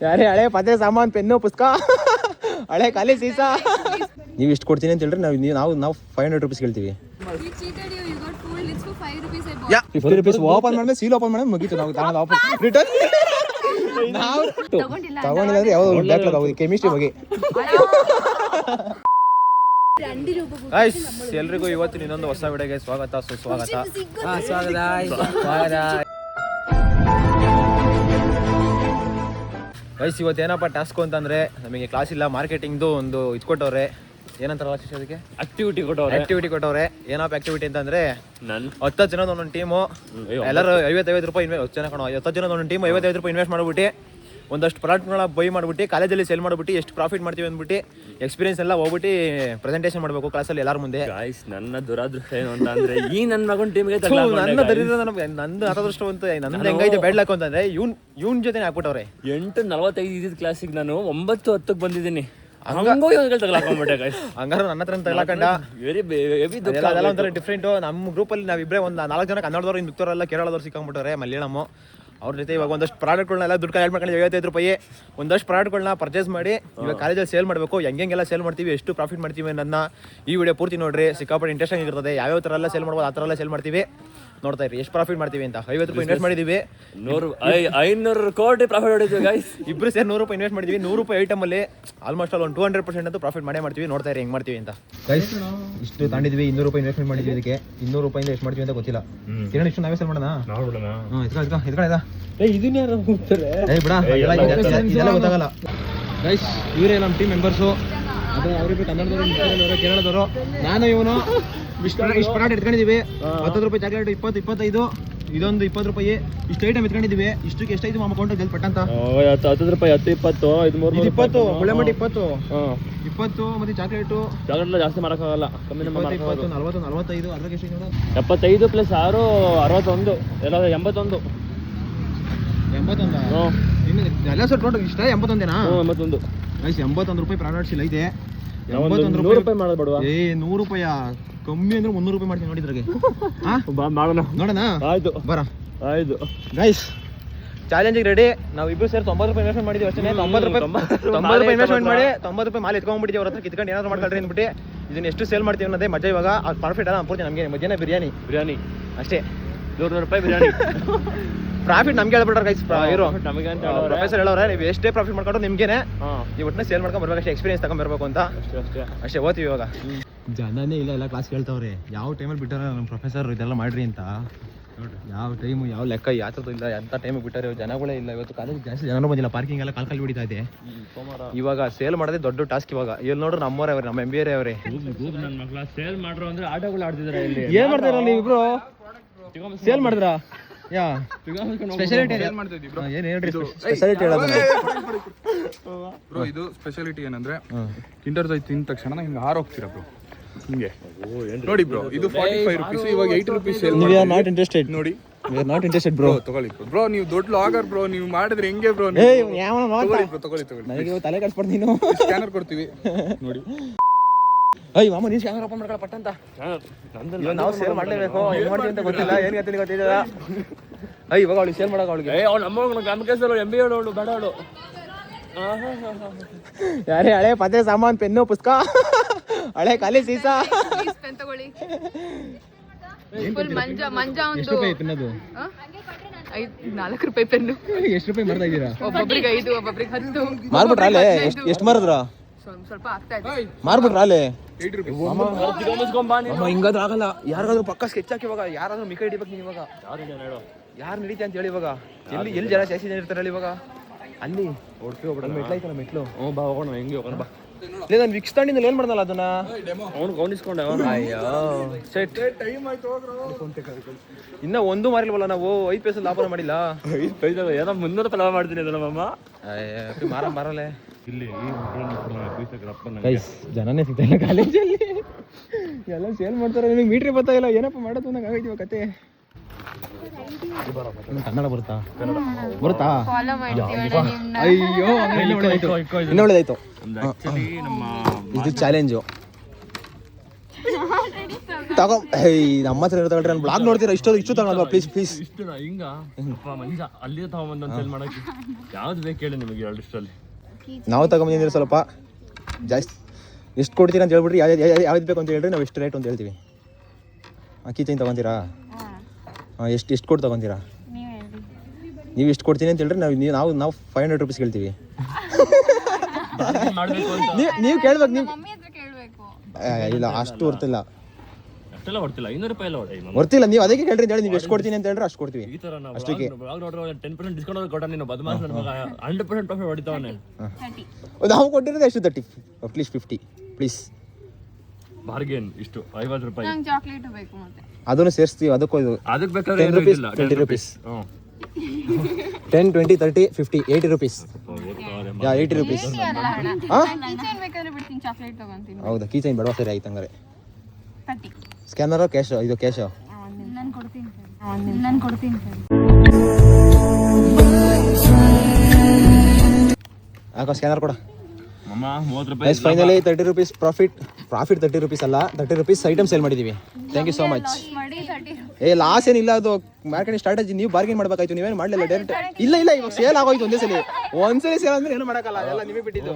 ಯಾರೇ ಹಳೆ ಪತ್ರೆ ಸಾಮಾನು ಪೆನ್ನು ಪುಸ್ತಕ ಹಳೆ ಖಾಲಿ ಸೀಸಾ ನೀವು ಇಷ್ಟು ಕೊಡ್ತೀನಿ ಅಂತ ಹೇಳ್ರಿ ನಾವು 500 ರೂಪೀಸ್ ಕೇಳ್ತೀವಿ. 50 ರೂಪೀಸ್ ಓಪನ್ ಮಾಡಿದ್ರೆ ಸೀಲ್ ಓಪನ್ ಮಾಡಿದ್ರೆ ಮುಗೀತು. ನಾವು ವಾಪಸ್ ರಿಟರ್ನ್ ನಾವು ತಗೊಂಡಿಲ್ಲ ಅಂದ್ರೆ ಯಾವ್ದು ಬ್ಯಾಕ್ಲಾಗ್ ಆಗೋದು ಕೆಮಿಸ್ಟ್ರಿ ಬಗ್ಗೆ. ಎಲ್ರಿಗೂ ಇವತ್ತು ಇನ್ನೊಂದು ಹೊಸ ವಿಡಿಯೋಗೆ ಸ್ವಾಗತ ಸುಸ್ವಾಗತ. ಗೈಸ್ ಇವತ್ತು ಏನಪ್ಪ ಟಾಸ್ಕ್ ಅಂತಂದ್ರೆ ನಮಗೆ ಕ್ಲಾಸ್ ಇಲ್ಲ, ಮಾರ್ಕೆಟಿಂಗ್ದು ಒಂದು ಇದು ಕೊಟ್ಟವ್ರೆ. ಏನಂತಾರ ಅದಕ್ಕೆ ಆಕ್ಟಿವಿಟಿ ಕೊಟ್ಟವ್ರೆ. ಏನಪ್ಪ ಆಕ್ಟಿವಿಟಿ ಅಂತಂದ್ರೆ 10 ಜನದ ಒಂದೊಂದು ಟೀಮು ಎಲ್ಲರೂ 55 ರೂಪಾಯಿ 10 ಜನದ ಒಂದೊಂದು ಟೀಮ್ 55 ರೂಪಾಯಿ ಇನ್ವೆಸ್ಟ್ ಮಾಡ್ಬಿಟ್ಟು ಒಂದಷ್ಟು ಪ್ರಾಡಕ್ಟ್ಗಳನ್ನ ಬೈ ಮಾಡ್ಬಿಟ್ಟು ಕಾಲೇಜಲ್ಲಿ ಸೇಲ್ ಮಾಡ್ಬಿಟ್ಟು ಎಷ್ಟು ಪ್ರಾಫಿಟ್ ಮಾಡ್ತೀವಿ ಅಂದ್ಬಿಟ್ಟು ಎಕ್ಸ್ಪೀರಿಯನ್ಸ್ ಎಲ್ಲ ಹೋಗ್ಬಿಟ್ಟು ಪ್ರೆಸೆಂಟೇಷನ್ ಮಾಡಬೇಕು ಕ್ಲಾಸಲ್ಲಿ ಎಲ್ಲರ ಮುಂದೆ. ನನ್ನ ದುರಾದೃಷ್ಟ ಏನು ಅಂತ ಅಂದ್ರೆ ಈ ನನ್ನ ಮಗನ ಟೀಮ್ಗೆ ನಂದು ಅದೃಷ್ಟವಂತ ನಂದು ಹೆಂಗೈತೆ ಬೆಡ್ಲಾಕು ಅಂತಂದ್ರೆ ಇವ್ನ ಜೊತೆ ಹಾಕ್ಬಿಟ್ಟವ್ರೆ. 8:45 ಇದ್ದಿದ್ದ ಕ್ಲಾಸಿಗೆ ನಾನು 9:10 ಬಂದಿದ್ದೀನಿ. ಹಂಗಾರೆ ನನ್ನ ಹತ್ರ ತಗೊಳಕಂಡ ಅದೆಲ್ಲ ಒಂಥರ ಡಿಫ್ರೆಂಟು. ನಮ್ಮ ಗ್ರೂಪಲ್ಲಿ ನಾವಿಬ್ಬರೇ ಒಂದು 4 ಜನ ಕನ್ನಡದವ್ರು, ಇನ್ನು ಮಿಕ್ತವರೆಲ್ಲ ಕೇರಳದವ್ರು ಸಿಕ್ಕಾಗ್ಬಿಟ್ಟವ್ರೆ, ಮಲಯಾಳಮ್. ಅವ್ರ ಜೊತೆ ಇವಾಗ ಒಂದಷ್ಟು ಪ್ರಾಡಕ್ಟ್ಗಳನ್ನೆಲ್ಲ ದುಡ್ಡು ಕಲೆಕ್ಟ್ ಮಾಡ್ಕೊಂಡು 55 ರೂಪಾಯಿ ಒಂದಷ್ಟು ಪ್ರಾಡಕ್ಟ್ಗಳನ್ನ ಪರ್ಚೇಸ್ ಮಾಡಿ ಇವಾಗ ಕಾಲೇಜಲ್ಲಿ ಸೇಲ್ ಮಾಡಬೇಕು. ಹೆಂಗೆಲ್ಲ ಸೇಲ್ ಮಾಡ್ತೀವಿ, ಎಷ್ಟು ಪ್ರಾಫಿಟ್ ಮಾಡ್ತೀವಿ ಅನ್ನೋದನ್ನ ಈ ವಿಡಿಯೋ ಪೂರ್ತಿ ನೋಡ್ರಿ. ಸಿಕ್ಕಾಪಟ್ಟೆ ಇಂಟ್ರೆಸ್ಟಿಂಗ್ ಇರ್ತದೆ. ಯಾವ್ಯಾವ ಥರ ಎಲ್ಲ ಸೇಲ್ ಮಾಡ್ಬೋದು ಆ ಥರ ಎಲ್ಲ ಸೇಲ್ ಮಾಡ್ತೀವಿ. ನೋಡ್ತಾ ಇರಿ ಎಷ್ಟು ಪ್ರಾಫಿಟ್ ಮಾಡ್ತೀವಿ ಅಂತ. 50 ರೂಪಾಯಿ ಇನ್ವೆಸ್ಟ್ ಮಾಡಿದೀವಿ, 500 ಕೋಟಿ ಪ್ರಾಫಿಟ್ ಹೊಡಿತೀವಿ ಗೈಸ್. ಇಬ್ರು ಸೇರಿ 100 ರೂಪಾಯಿ ಇನ್ವೆಸ್ಟ್ ಮಾಡಿದೀವಿ. 100 ರೂಪಾಯಿ ಐಟಮಲ್ಲಿ ಆಲ್ಮೋಸ್ಟ್ ಒಂದು 200% ಅಂತೂ ಪ್ರಾಫಿಟ್ ಮಾಡೇ ಮಾಡ್ತೀವಿ. ನೋಡ್ತಾ ಇರಿ ಹೆಂಗ್ ಮಾಡ್ತೀವಿ ಅಂತ. ಗೈಸ್ ಇಷ್ಟು ತಾಂಡಿದ್ವಿ, 200 ರೂಪಾಯಿ ಇನ್ವೆಸ್ಟ್ಮೆಂಟ್ ಮಾಡಿದ್ವಿ. ಇದಕ್ಕೆ 200 ರೂಪಾಯಿಂದ ಎಷ್ಟು ಮಾಡ್ತೀವಿ ಅಂತ ಗೊತ್ತಿಲ್ಲ. ಕಿರಣ್ ಇಷ್ಟು ನಾವೇ ಸೇಲ್ ಮಾಡೋಣ. ಇದೆಲ್ಲ ಗೊತ್ತಾಗಲ್ಲ ಗೈಸ್. ಇವರೇ ನಮ್ಮ ಟೀಮ್ ಮೆಂಬರ್ಸು. ಅದೇ ಅವ್ರಿಗೆ ಕನ್ನಡದವರು, ಕೇರಳದವರು, ನಾನು ಇವನು ಇಷ್ಟು ಪ್ರಾಡಕ್ಟ್ ಇಟ್ಕೊಂಡಿದ್ದೀವಿ. 10 ರೂಪಾಯಿ ಚಾಕ್ಲೇಟ್ 20, 25, ಇದೊಂದು 20 ರೂಪಾಯಿ. ಇಷ್ಟು ಐಟಮ್ ಇಟ್ಕೊಂಡಿದ್ದೀವಿ. ಇಷ್ಟಕ್ಕೆ ಎಷ್ಟಾಯ್ತು ಮಾಮ ಅಕೌಂಟ್ ಜಲ್ದಿ ಪಟ್ಟಂತ? 10 ರೂಪಾಯಿ 10, 20, 20 ಗುಳೆಮಟ್ಟಿ 20 ಮತ್ತೆ ಚಾಕ್ಲೇಟು ಜಾಸ್ತಿ ಮಾಡೋಕ್ಕಾಗಲ್ಲ. ಕಮ್ಮಿ 20, 40, 45 ಅದ್ರಾಗ ಎಷ್ಟು ನೋಡ 75 + 6 61 ಎಲ್ಲ 81 ಎಲ್ಲ ಸರ್ ಟೋಟಲ್ ಇಷ್ಟ 81 81 ಗೈಸ್. 81 ರೂಪಾಯಿ ಪ್ರಾಡಕ್ಟ್ಸ್ ಇಲ್ಲ ಇದೆ. 81 ರೂಪಾಯಿ ಮಾಡೋದು ಬೇಡವಾ? 100 ರೂಪಾಯಿ ಕಮ್ಮಿ ಅಂದ್ರೆ 300 ರೂಪಾಯಿ ಮಾಡ್ತೀನಿ ನೋಡಿದ್ರಾಗೆ. ನೋಡೋಣ ಆಯ್ತು ಬರ ಆಯ್ತು ಗೈಸ್. ಚಾಲೆಂಜಿಗೆ ರೆಡಿ. ನಾವು ಇಬ್ರು ಸೇರಿ 90 ರೂಪಾಯಿ ಇನ್ವೆಸ್ಟ್ಮೆಂಟ್ ಮಾಡಿದ್ವಿ ಅಷ್ಟೇ. 90 ರೂಪಾಯಿ ಇನ್ವೆಸ್ಟ್ಮೆಂಟ್ ಮಾಡಿ 90 ರೂಪಾಯಿ ಮಾಲ್ ಎತ್ಕೊಂಡ್ಬಿಟ್ಟಿದ್ದೀವಿ. ಅವ್ರ ಹತ್ರ ಕಿತ್ಕೊಂಡು ಏನಾದ್ರು ಮಾಡ್ಕೊಳ್ರಿ ಅಂದ್ಬಿಟ್ಟು ಇದನ್ನ ಎಷ್ಟು ಸೇಲ್ ಮಾಡ್ತೀವಿ ಅನ್ನೋದೇ ಮಜಾ. ಇವಾಗ ಅದು ಪ್ರಾಫಿಟ್ ಅಲ್ಲ ಪೂರ್ತಿ ನಮಗೆ. ಮಧ್ಯಾಹ್ನ ಬಿರಿಯಾನಿ ಅಷ್ಟೇ 200 ರೂಪಾಯಿ ಬಿರಿಯಾನಿ ಪ್ರಾಫಿಟ್ ನಮ್ಗೆ ಹೇಳ್ಬಿಟ್ರೆ ಗೈಸ್. ಇರೋ ಪ್ರೊಫೆಸರ್ ಹೇಳೋರೆ ನೀವು ಎಷ್ಟೇ ಪ್ರಾಫಿಟ್ ಮಾಡ್ಕೊಂಡು ನಿಮ್ಗೇನೆ ನೀವು ಒಟ್ಟಿನ ಸೇಲ್ ಮಾಡ್ಕೊಂಡು ಬರ್ಬೇಕು, ಅಷ್ಟೇ ಎಕ್ಸ್ಪೀರಿಯನ್ಸ್ ತಗೊಂಡ್ಬರ್ಬೇಕು ಅಂತ ಅಷ್ಟೇ ಓದ್ತೀವಿ. ಇವಾಗ ಜನನೇ ಇಲ್ಲ, ಎಲ್ಲ ಕ್ಲಾಸ್ ಕೇಳ್ತಾವ್ರೆ. ಯಾವ ಟೈಮಲ್ಲಿ ಬಿಟ್ಟಾರ ನಮ್ಮ ಪ್ರೊಫೆಸರ್ ಇದೆಲ್ಲ ಮಾಡ್ರಿ ಅಂತ. ಯಾವ ಟೈಮು ಯಾವ ಲೆಕ್ಕ ಯಾತ್ರದ್ದು ಇಲ್ಲ, ಎಂಥ ಟೈಮಿಗೆ ಬಿಟ್ಟಾರೆ. ಜನಗಳೇ ಇಲ್ಲ ಇವತ್ತು. ಕಾಲೇಜ್ ಜಾಸ್ತಿ ಜನರು ಬಂದಿಲ್ಲ, ಪಾರ್ಕಿಂಗ್ ಎಲ್ಲ ಕಾಲ್ ಬಿಡಿತಾ ಇದೆ. ಇವಾಗ ಸೇಲ್ ಮಾಡೋದೇ ದೊಡ್ಡ ಟಾಸ್ಕ್. ಇವಾಗ ಇಲ್ಲಿ ನೋಡ್ರಿ ನಮ್ಮವರೇ ಅವ್ರೆ, ನಮ್ಮ MBA ಅವರೇ ಸೇಲ್ ಮಾಡ್ರು ಅಂದ್ರೆ ಆಟೋಗಳು ಆಡ್ತಿದ್ದಾರೆ. ಇಲ್ಲಿ ಏನ್ ಮಾಡ್ತಾರ ನೀವು ಇಬ್ರು? ಸೇಲ್ ಮಾಡಿದ್ರ? ಸ್ಪೆಷಾಲಿಟಿ ಇದು ಸ್ಪೆಷಾಲಿಟಿ ಏನಂದ್ರೆ ಕಿಂಡರ್ ಜಾಯ್ ತಿಂದ ತಕ್ಷಣ ಹಿಂಗೆ ಹಾರೋಗ್ತೀರಾ ಬ್ರೋ. ಹಿಂಗೆ ನೋಡಿ ಬ್ರೋ, ಇದು 45 ರೂಪೀಸ್, ಇವಾಗ 8 ರೂಪೀಸ್ ಸೇಲ್ ಮಾಡಿ. ನಾಟ್ ಇಂಟ್ರೆಸ್ಟೆಡ್ ನೋಡಿ, ನಾಟ್ ಇಂಟ್ರೆಸ್ಟೆಡ್ ಬ್ರೋ. ತಗೊಳ್ಳಿ ಬ್ರೋ, ನೀವು ದೊಡ್ಡ ಲಾಗರ್ ಬ್ರೋ, ನೀವು ಮಾಡಿದ್ರೆ ಹೆಂಗೆ ಬ್ರೋ? ತಗೊಳ್ಳಿ ತಲೆ ಕಟ್ಸ್ಬಾರ್ದು ನೀನು. ಸ್ಕ್ಯಾನರ್ ಕೊಡ್ತೀವಿ ನೋಡಿ. ಅಯ್ಯ ಮಾಮ ನೀನು ಸ್ಕ್ಯಾನರ್ ಓಪನ್ ಮಾಡ್ಕೊಳ್ಳ ಪಟ್ಟಂತ. ನಾವು ಸೇಲ್ ಮಾಡಲೇಬೇಕು. ಏನು ಮಾಡ್ತೀವಿ ಅಂತ ಗೊತ್ತಿಲ್ಲ, ಏನು ಗೊತ್ತಿಲ್ಲ. ಇವಾಗ ಅವಳಿಗೆ ಸೇಲ್ ಮಾಡೋಕೆ ಅವಳಿಗೆ MBA ಅವಳು ಬೇಡ ಅವಳು. ಯಾರೇ ಹಳೆ ಪತ್ರೆ ಸಾಮಾನು ಪೆನ್ನು ಪುಸ್ತಕ ಹಳೆ ಖಾಲಿ ಸೀಸಾ ತಗೊಳ್ಳಿ. ಎಷ್ಟು ರೂಪಾಯಿ ಪೆನ್ನದು? 4 ರೂಪಾಯಿ ಪೆನ್ನು. ಎಷ್ಟು ರೂಪಾಯಿ ಮಾಡ್ತಾ ಇದ್ದೀರಾ? ಒಬ್ಬೊಬ್ರಿಗೆ 5, ಒಬ್ಬೊಬ್ರಿಗೆ 10 ಮಾರ್ಬಿಟ್ರ ಅಲ್ಲೇ? ಎಷ್ಟು ಮಾರಿದ್ರ? ಸ್ವಲ್ಪ ಆಗ್ತಾ ಇದೆ. ಮಾರ್ಬಿಟ್ರ ಅಲ್ಲೇ? 8 ರೂಪೀಸ್. ಹಿಂಗಾದ್ರೂ ಆಗಲ್ಲ. ಯಾರಾದ್ರೂ ಪಕ್ಕ ಸ್ಕೆಚ್ ಹಾಕಿ ಇವಾಗ ಯಾರಾದ್ರೂ ಮಿಕ್ಕ ಹಿಡಿಬೇಕು ನೀವು. ಇವಾಗ ಯಾರು ನಡೀತಿ ಅಂತ ಹೇಳಿ. ಇವಾಗ ಎಲ್ಲಿ ಜನ ಜಾಸ್ತಿ ಜನ ಇರ್ತಾರೆ ಇವಾಗ. ಅಲ್ಲಿ ಹೋಗ್ಬಿಡ ಮೆಟ್ಲೈತಲ್ಲ, ಮೆಟ್ಲು. ಬಾ ಹೋಗೋಣ, ಹೆಂಗೆ ಹೋಗೋಣ ಬಾ. ನಾನು ವಿಕ್ಸ್ ತಂಡಿಂದ ಏನ್ ಮಾಡ್ದಲ್ಲ ಅದನ್ನ ಗೌನಿಸ್ಕೊಂಡೆ. ಅಯ್ಯೋ ಸೆಟ್ ಇನ್ನ ಒಂದು ಮಾರಿಲ್ವಲ್ಲ ನಾವು. 5 ಪೈಸೆ ಲಾಭ ಮಾಡಿಲ್ಲ. 5 ಪೈಸೆ ಏನೋ 300 ರೂಪಾಯಿ ಲಾಭ ಮಾಡ್ತೀನಿ ಅದನ್ನ ಮಮ್ಮ. ಮಾರಲ್ಲ ಇಲ್ಲಿ ಜನನೇ ಸಿಗ್ತಾಯಿಲ್ಲ ಕಾಲೇಜಲ್ಲಿ. ಎಲ್ಲ ಸೇಲ್ ಮಾಡ್ತಾರೆ. ನಿಮಗೆ ಮೀಟ್ರಿ ಬರ್ತಾ ಇಲ್ಲ. ಏನಪ್ಪ ಮಾಡೋದು ನಂಗೆ ಆಗೈತಿ ಕತೆ. ಕನ್ನಡ ಬರುತ್ತಾ? ಅಯ್ಯೋ ಇನ್ನ ಒಳ್ಳೇದಾಯ್ತು. ಇದು ಚಾಲೆಂಜು. ತಗೋ ನಮ್ಮ ಹತ್ರ ತಗೊಳ್ರಿ ನಾನು ಬ್ಲಾಗ್ ನೋಡ್ತೀರಾ ಇಷ್ಟು ತಗೊಳಲ್ವಾ ಪ್ಲೀಸ್ ಇಷ್ಟು ಹಿಂಗ ಮನುಷ್ಯ ಅಲ್ಲಿಯೇ ತಗೊಂಬಂದು ಸೇಲ್ ಮಾಡಕ್ಕೆ ಯಾವ್ದು ಬೇಕು ಹೇಳಿ ನಿಮಗೆ ಎರಡಿಷ್ಟಲ್ಲಿ ನಾವು ತಗೊಂಬಂದಿದ್ರೆ ಸ್ವಲ್ಪ ಜಾಸ್ತಿ ಎಷ್ಟು ಕೊಡ್ತೀರಾ ಅಂತ ಹೇಳ್ಬಿಟ್ರಿ ಯಾವ್ದು ಬೇಕು ಅಂತ ಹೇಳ್ರಿ ನಾವು ಎಷ್ಟು ರೇಟ್ ಅಂತ ಹೇಳ್ತೀವಿ ಅಕ್ಕಿ ಚೈನ್ ತಗೊಂತೀರಾ ಹಾಂ ಎಷ್ಟು ಕೊಟ್ಟು ತಗೊಂತೀರಾ ನೀವು ಎಷ್ಟು ಕೊಡ್ತೀನಿ ಅಂತ ಹೇಳ್ರಿ ನಾವು 500 ರುಪೀಸ್ ಕೇಳ್ತೀವಿ ಮಾಡ್ಬೇಕು ಅಂತ ನೀವು ಕೇಳ್ಬೇಕು ನೀವು ಮಮ್ಮಿ ಹತ್ರ ಕೇಳ್ಬೇಕು. ಇಲ್ಲ ಅಷ್ಟು ಹೊರ್ತಿಲ್ಲ ಅಷ್ಟೆಲ್ಲ ಹೊಡ್ತಿಲ್ಲ 500 ರೂಪಾಯಿ ಎಲ್ಲ ಹೊಡೆ ಹೊರ್ತಿಲ್ಲ ನೀವು ಅದಕ್ಕೆ ಕೇಳ್ರಿ ಅಂತ ಹೇಳಿ ನೀವು ಎಷ್ಟು ಕೊಡ್ತೀನಿ ಅಂತ ಹೇಳ್ರಿ ಅಷ್ಟು ಕೊಡ್ತೀವಿ ಈ ತರ ನಾವು ಅಷ್ಟಕ್ಕೆ 10% ಡಿಸ್ಕೌಂಟ್ ಕೊಟ್ಟ ನೀನು ಬದಮಾಸ್ ನನ್ನ ಮಗ 100% ಪ್ರಾಫಿಟ್ ಹೊಡಿತಾವನೆ ನಾವು ಕೊಟ್ಟಿರೋದು ಎಷ್ಟು 30 ಅಟ್ಲೀಸ್ಟ್ 50 ಪ್ಲೀಸ್ ಬಾರ್ಗೇನ್ ಇಷ್ಟು 50 ರೂಪಾಯಿ ನಂಗೆ ಚಾಕ್ಲೇಟ್ ಬೇಕು ಮತ್ತೆ. ಅದನ್ನು ಸೇರಿಸ್ತೀವಿ ಅದಕ್ಕೂ ಇದು ಅದಕ್ಕೆ ಬೇಕಾದ್ರೆ 10 rupees, 20 rupees. 10, 20, 30, 50, 80 rupees. ಯಾ 80 rupees. ಕೀಚೈನ್ ಬೇಕಾದ್ರೆ ಬಿಡ್ತೀನಿ, ಚಾಕ್ಲೇಟ್ ತಗೊಂತೀನಿ. ಹೌದಾ ಕೀ ಚೈನ್ ಬೇಡವಾ? ಸರಿ ಆಯ್ತು ಹಂಗಾರೆ 30. ಸ್ಕ್ಯಾನರ್ ಕ್ಯಾಶ್ ಇದು ಕ್ಯಾಶ್ ನಾನು ಕೊಡ್ತೀನಿ ಸರ್. ಹಾಕೋ ಸ್ಕ್ಯಾನರ್ ಕೊಡ. ಮಮ್ಮ 30 ರೂಪಾಯಿ ಫೈನಲಿ 30 rupees ಪ್ರಾಫಿಟ್ 30 rupees ಅಲ್ಲ 30 rupees ಐಟಮ್ ಸೇಲ್ ಮಾಡಿದೀವಿ. Thank you so much. ಮಾಡಿ 30. ಲಾಸ್ ಏನಿಲ್ಲ, ಅದು ಮಾರ್ಕೆಟಿಂಗ್ ಸ್ಟ್ರಾಟಜಿ. ನೀವು ಬಾರ್ಗೇನ್ ಮಾಡ್ಬೇಕಾಯ್ತು, ನೀವೇನು ಮಾಡಲಿಲ್ಲ ಡೈರೆಕ್ಟ್. ಇಲ್ಲ ಇವಾಗ ಸೇಲ್ ಆಗೋಯ್ತು ಒಂದ್ಸಲಿ ಸೇಲ್ ಅಂದ್ರೆ ಏನು ಮಾಡಕ್ಕಲ್ಲ, ಅದೆಲ್ಲ ನೀವೇ ಬಿಟ್ಟಿದ್ದು.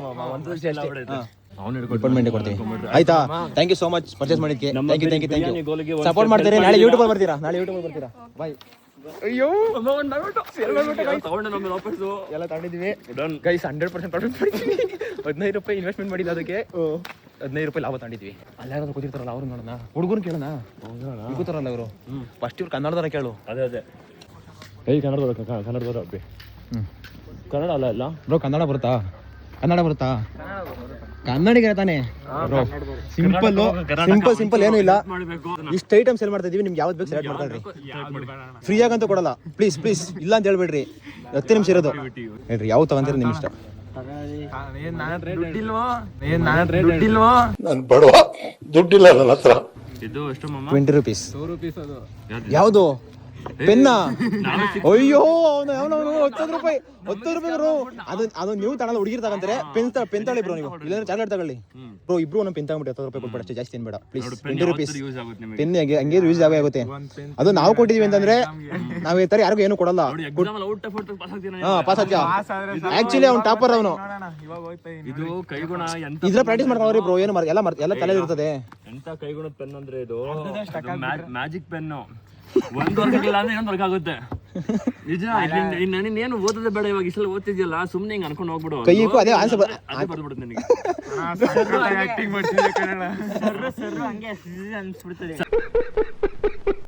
ಡಿಪಾರ್ಟ್ಮೆಂಟ್ ಕೊಡ್ತೀವಿ ಆಯ್ತಾ. Thank you so much purchase ಮಾಡಿದ್ಕೆ. ಥ್ಯಾಂಕ್ ಯು ಸಪೋರ್ಟ್ ಮಾಡ್ತೀರಿ. ನಾಳೆ ಯೂಟ್ಯೂಬ್ ಬರ್ತೀರಾ ಬಾಯ್. ಅಯ್ಯೋ ತಗೊಂಡೆ ನಮ್ಮಲ್ಲಿ ವಾಪಸ್ಸು ಎಲ್ಲ ತಗೊಂಡಿದ್ದೀವಿ ಗೈಸ್. 100% ಪ್ರಾಫಿಟ್ ಮಾಡಿದ್ವಿ. 15 ರೂಪಾಯಿ ಇನ್ವೆಸ್ಟ್ಮೆಂಟ್ ಮಾಡಿದ್ದು, ಅದಕ್ಕೆ 15 ರೂಪಾಯಿ ಲಾಭ ತಗೊಂಡಿದ್ವಿ. ಅಲ್ಲಾರು ಕೂತಿರ್ತಾರಲ್ಲ ಅವ್ರು ನೋಡೋಣ, ಹುಡುಗರು ಕೇಳೋಣ. ಕೂತಾರಲ್ಲ ಇವರು ಫಸ್ಟ್ ಇವ್ರು ಕನ್ನಡದವರ ಕೇಳು. ಅದೇ ಕನ್ನಡದವ್ರು ಅಬ್ಬಿ ಕನ್ನಡ ಅಲ್ಲ ಇಲ್ಲ ಬ್ರೋ. ಕನ್ನಡ ಬರುತ್ತಾ? ಕನ್ನಡಿಗರ ತಾನೆ ಬ್ರೋ. ಸಿಂಪಲ್ ಏನು ಇಲ್ಲ. ಇಷ್ಟು ಐಟಮ್ ಸೇಲ್ ಮಾಡ್ತಾ ಇದೀವಿ. ನಿಮ್ಗೆ ಯಾವ್ದು ಬೇಕು ಸೆಲೆಕ್ಟ್ ಮಾಡ್ಕೊಳ್ರಿ. ಫ್ರೀ ಆಗಂತೂ ಕೊಡಲ್ಲ. ಪ್ಲೀಸ್ ಇಲ್ಲ ಅಂತ ಹೇಳ್ಬೇಡ್ರಿ. 10 ನಿಮಿಷ ಇರೋದು ಹೇಳ್ರಿ. ಯಾವ ತಗೊಂತೀರ ನಿಮ್ಮ ಇಷ್ಟ. ಇದು ಎಷ್ಟು ಮಮ್ಮ? 20 rupees. ಯಾವುದು ಪೆನ್ನ? ಅಯ್ಯೋ ಅವನು 10 ರೂಪಾಯಿ ಬ್ರೋ. ಅದು ನೀವು ತಗೊಳ್ಳಲ್ಲ, ಹುಡುಗಿರ್ ತಗೊಂತಾರೆ. ಪೆನ್ ತಗೊಳ್ಳಿ ಬ್ರೋ. ನೀವು ಇಲ್ಲಾಂದ್ರೆ ಚಾಕ್ಲೇಟ್ ತಗೊಳ್ಳಿ ಬ್ರೋ. ಇಬ್ರು ಒಂದೊಂದು ಪೆನ್ ತಗೊಂಬಿಟ್ಟು 10 ರೂಪಾಯಿ ಕೊಟ್ಬಿಟ್ಟು ಅಷ್ಟೇ, ಜಾಸ್ತಿ ಏನ್ ಬೇಡ ಪ್ಲೀಸ್. 20 rupees ಪೆನ್ ಹಂಗೆ ಯೂಸ್ ಆಗುತ್ತೆ. ಅದು ನಾವು ಕೊಟ್ಟಿದೀವಿ ಅಂತಂದ್ರೆ ನಾವ್ ಈ ತರ ಯಾರಿಗೂ ಏನು ಕೊಡಲ್ಲ. ಪಾಸ್ ಆಗ್ತೀಯ. ಆಕ್ಚುಲಿ ಅವ್ನು ಟಾಪರ್. ಅವನು ಇದು ಕೈಗುಣ ಇದ್ರ ಪ್ರಾಕ್ಟೀಸ್ ಮಾಡ್ಕೊಳ್ಳಿ ಬ್ರೋ. ಏನು ಎಲ್ಲ ತಲೆ ಇರ್ತದೆ. ಎಂತ ಕೈಗುಣದ ಪೆನ್ ಅಂದ್ರೆ ಇದು ಮ್ಯಾಜಿಕ್ ಪೆನ್ನು. ಒಂದು ವರ್ಷ ಇಲ್ಲ ಅಂದ್ರೆ ಇನ್ನೊಂದು ವರ್ಕ್ ಆಗುತ್ತೆ. ನಿಜ. ನೀನೇನು ಓದೋದೇ ಬೇಡ, ಇವಾಗ ಇಷ್ಟೆಲ್ಲ ಓದ್ತಿದ್ಯಲ್ಲ, ಸುಮ್ನೆ ಹಿಂಗ್ ಅನ್ಕೊಂಡು ಹೋಗ್ಬಿಡು. ಕೈಗೂ ಅದೇ ಆನ್ಸರ್ ಬರ್ದ್ಬಿಡುತ್ತೆ ನನಗೆ.